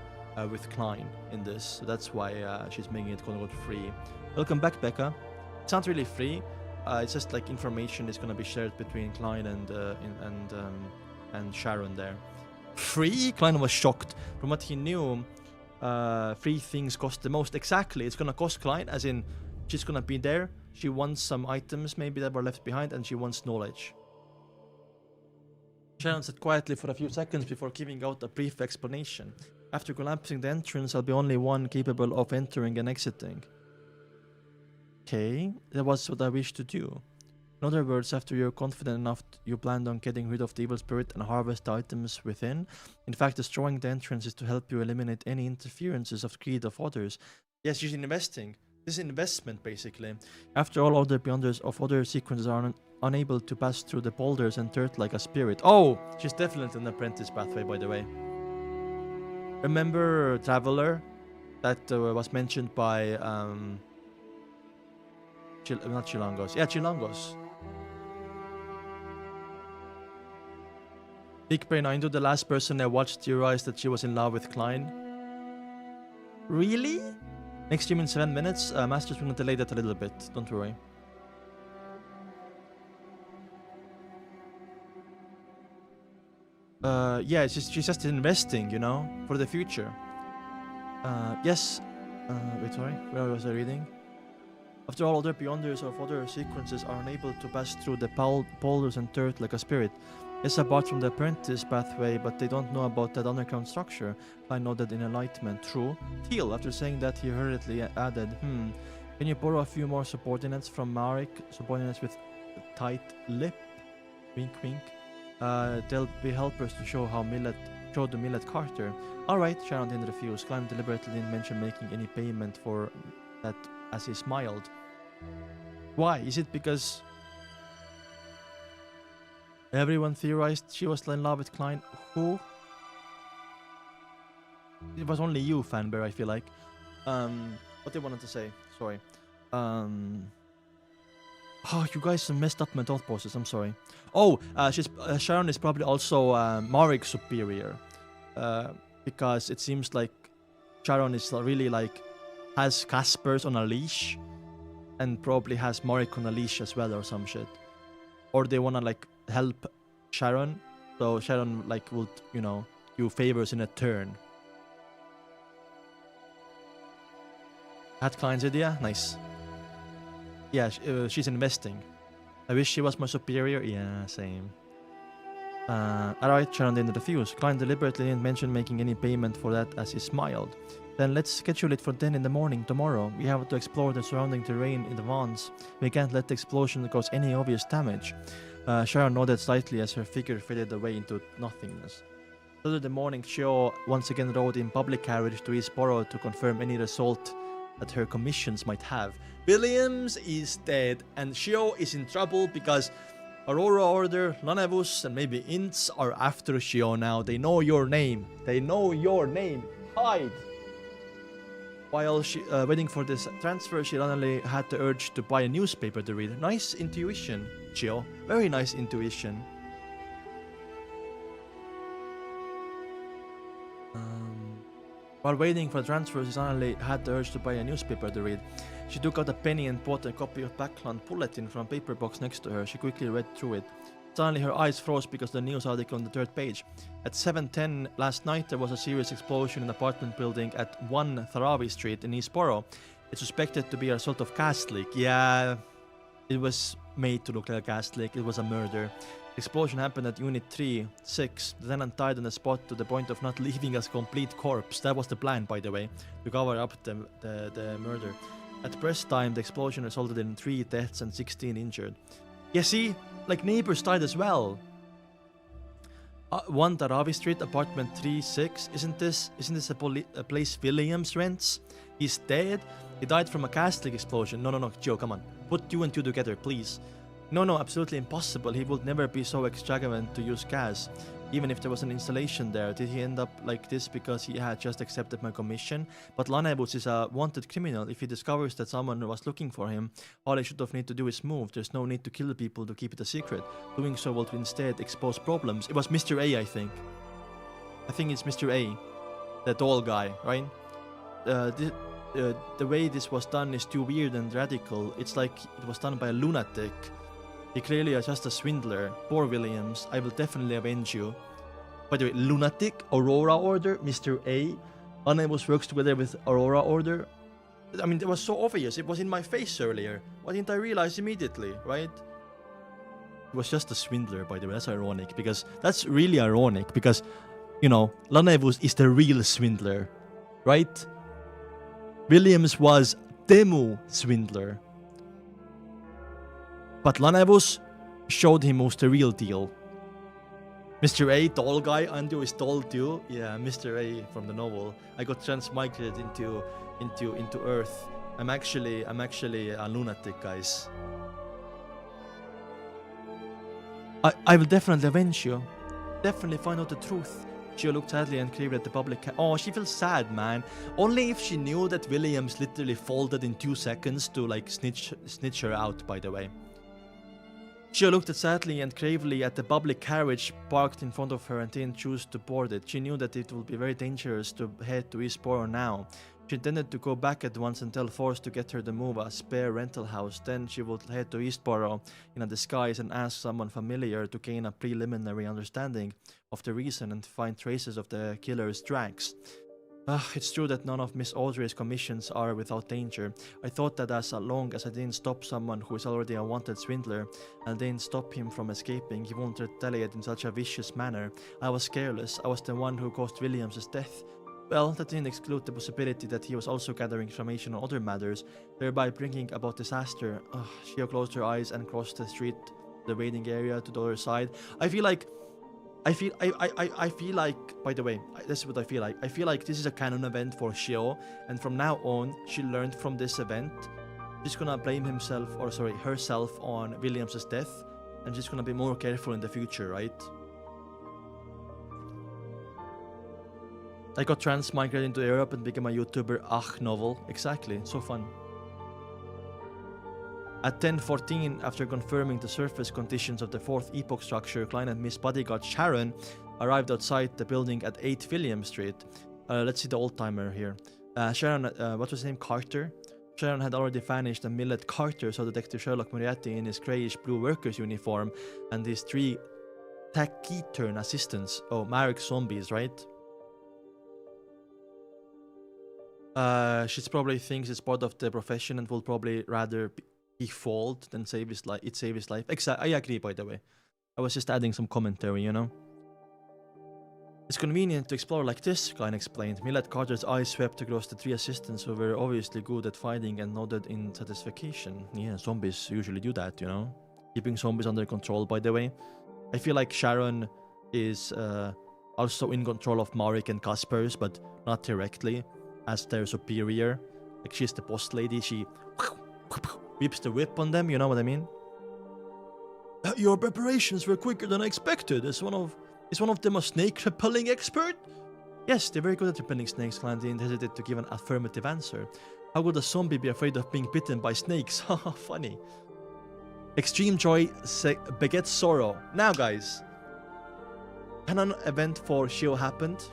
with Klein in this. So that's why she's making it quote-unquote free. Welcome back, Becca. It's not really free. It's just like information is gonna be shared between Klein and Sharon there. Free? Klein was shocked. From what he knew, free things cost the most. Exactly, it's gonna cost Klein, as in she's gonna be there. She wants some items maybe that were left behind, and she wants knowledge. Sharon sat quietly for a few seconds before giving out a brief explanation. After collapsing the entrance, I'll be only one capable of entering and exiting. Okay, that was what I wished to do. In other words, after you're confident enough, you planned on getting rid of the evil spirit and harvest the items within. In fact, destroying the entrance is to help you eliminate any interferences of greed of others. Yes, she's investing. This is investment, basically. After all, other Beyonders of other sequences are unable to pass through the boulders and dirt like a spirit. Oh, she's definitely an apprentice pathway, by the way. Remember Traveler? That was mentioned by... not Chilangos. Yeah, Chilangos. Big Brain, I know the last person I watched theorized that she was in love with Klein. Really? Next stream in 7 minutes. Masters will delay that a little bit. Don't worry. Yeah, she's just investing, you know, for the future. Yes. Wait, sorry. Where was I reading? After all, other Beyonders of other sequences are unable to pass through the boulders and dirt like a spirit. Yes, apart from the apprentice pathway, but they don't know about that underground structure. I nodded in enlightenment. True. Teal, after saying that, he hurriedly added, can you borrow a few more subordinates from Marek? Subordinates with a tight lip? Wink, wink. They'll be helpers to show to Millet Carter. Alright, Sharon didn't refuse. Klein deliberately didn't mention making any payment for that as he smiled. Why? Is it because everyone theorized she was in love with Klein? Who? It was only you, Fanbear, I feel like. What they wanted to say? Sorry. Oh, you guys messed up my thought process. I'm sorry. Oh, Sharon is probably also Marek's superior, because it seems like Sharon is really has Caspers on a leash, and probably has Marek on a leash as well or some shit. Or they wanna help Sharon, so Sharon would do favors in a turn. Had Klein's idea? Nice. Yeah, she's investing. I wish she was my superior. Yeah, same. Alright, Sharon didn't refuse. Klein deliberately didn't mention making any payment for that as he smiled. Then let's schedule it for 10 in the morning tomorrow. We have to explore the surrounding terrain in advance. We can't let the explosion cause any obvious damage. Sharon nodded slightly as her figure faded away into nothingness. Saturday morning, Shio once again rode in public carriage to Eastborough to confirm any result that her commissions might have. Williams is dead, and Shio is in trouble because Aurora Order, Lanevus, and maybe Ints are after Shio now. They know your name. They know your name. Hide! While she waiting for this transfer, she suddenly had the urge to buy a newspaper to read. Nice intuition, Shio. Very nice intuition. While waiting for the transfer, she suddenly had the urge to buy a newspaper to read. She took out a penny and bought a copy of Backland Bulletin from a paper box next to her. She quickly read through it. Suddenly her eyes froze because the news article on the third page. At 7:10 last night, there was a serious explosion in an apartment building at 1 Tharavi Street in Eastborough. It's suspected to be a sort of gas leak. Yeah, it was made to look like a gas leak. It was a murder. The explosion happened at Unit 3-6. The tenant died on the spot to the point of not leaving as complete corpse. That was the plan, by the way, to cover up the murder. At press time, the explosion resulted in 3 deaths and 16 injured. Yeah, see? Like, neighbors died as well. 1 Daravi Street, apartment 3-6. Isn't this a place Williams rents? He's dead? He died from a gas leak explosion. No, Joe, come on. Put 2 and 2 together, please. No, absolutely impossible. He would never be so extravagant to use gas. Even if there was an installation there, did he end up like this because he had just accepted my commission? But Lanevus is a wanted criminal. If he discovers that someone was looking for him, all he should have need to do is move. There's no need to kill people to keep it a secret. Doing so will instead expose problems. It was Mr. A, I think. I think it's Mr. A. The tall guy, right? The way this was done is too weird and radical. It's like it was done by a lunatic. He clearly is just a swindler. Poor Williams. I will definitely avenge you. By the way, lunatic, Aurora Order, Mr. A. Lanevus works together with Aurora Order. I mean, it was so obvious. It was in my face earlier. Why didn't I realize immediately, right? It was just a swindler, by the way. That's ironic. That's really ironic. Because, you know, Lanevus is the real swindler, right? Williams was demo swindler. But Lanevus showed him who's the real deal. Mr. A, tall guy, Andrew is tall too. Yeah, Mr. A from the novel. I got transmigrated into Earth. I'm actually a lunatic, guys. I will definitely avenge you. Definitely find out the truth. She looked sadly and craved at the public. Oh, she feels sad, man. Only if she knew that Williams literally folded in 2 seconds to like snitch her out, by the way. She looked sadly and gravely at the public carriage parked in front of her and didn't choose to board it. She knew that it would be very dangerous to head to Eastborough now. She intended to go back at once and tell Forrest to get her to move a spare rental house. Then she would head to Eastborough in a disguise and ask someone familiar to gain a preliminary understanding of the reason and find traces of the killer's tracks. It's true that none of Miss Audrey's commissions are without danger. I thought that as long as I didn't stop someone who is already a wanted swindler and didn't stop him from escaping, he won't retaliate in such a vicious manner. I was careless. I was the one who caused Williams' death. Well, that didn't exclude the possibility that he was also gathering information on other matters, thereby bringing about disaster. She closed her eyes and crossed the street, the waiting area, to the other side. I feel like, by the way, this is what I feel like. I feel like this is a canon event for Shio, and from now on, she learned from this event. She's gonna blame herself on Williams' death, and she's gonna be more careful in the future, right? I got transmigrated into Europe and became a YouTuber. Novel. Exactly, so fun. At 10:14, after confirming the surface conditions of the 4th epoch structure, Klein and Miss Bodyguard Sharon arrived outside the building at 8 William Street. Let's see the old-timer here. Sharon, what was his name? Carter? Sharon had already vanished, and Millet Carter saw Detective Sherlock Moriarty in his greyish-blue workers uniform and his 3 taciturn assistants. Oh, Marek zombies, right? She probably thinks it's part of the profession and will probably rather be fooled than save his life. It save his life. I agree, by the way. I was just adding some commentary, you know. It's convenient to explore like this, Klein explained. Millet Carter's eyes swept across the 3 assistants who were obviously good at fighting and nodded in satisfaction. Yeah, zombies usually do that, you know. Keeping zombies under control, by the way. I feel like Sharon is also in control of Marek and Caspers, but not directly, as their superior. Like, she's the boss lady. She whips the whip on them, you know what I mean? Your preparations were quicker than I expected. Is one of them a snake repelling expert? Yes, they're very good at repelling snakes. Klein didn't hesitate to give an affirmative answer. How would a zombie be afraid of being bitten by snakes? Haha, funny. Extreme joy begets sorrow. Now, guys, canon event for Shio happened,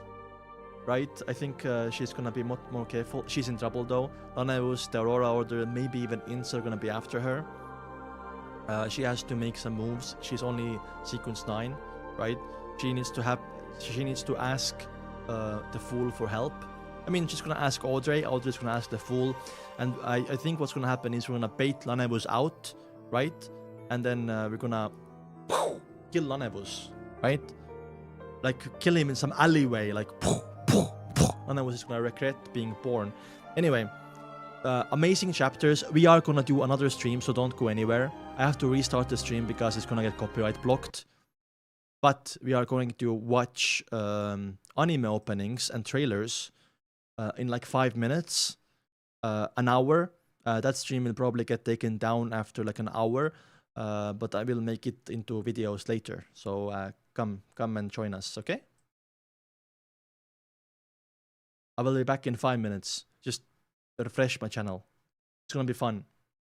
right? I think she's gonna be much more careful. She's in trouble though. Lanevus, the Aurora Order, and maybe even Inns are gonna be after her. She has to make some moves. She's only sequence 9, right? She needs to ask the Fool for help. I mean, just gonna ask Audrey. Audrey's gonna ask the fool, and I think what's gonna happen is we're gonna bait Lanevus out, right? And then we're gonna kill Lanevus, right? Like kill him in some alleyway, like Lanevus is gonna regret being born. Anyway, amazing chapters. We are gonna do another stream, so don't go anywhere. I have to restart the stream because it's gonna get copyright blocked. But we are going to watch anime openings and trailers in like 5 minutes, an hour. That stream will probably get taken down after like an hour, but I will make it into videos later. So come and join us, okay? I will be back in 5 minutes. Just refresh my channel. It's gonna be fun.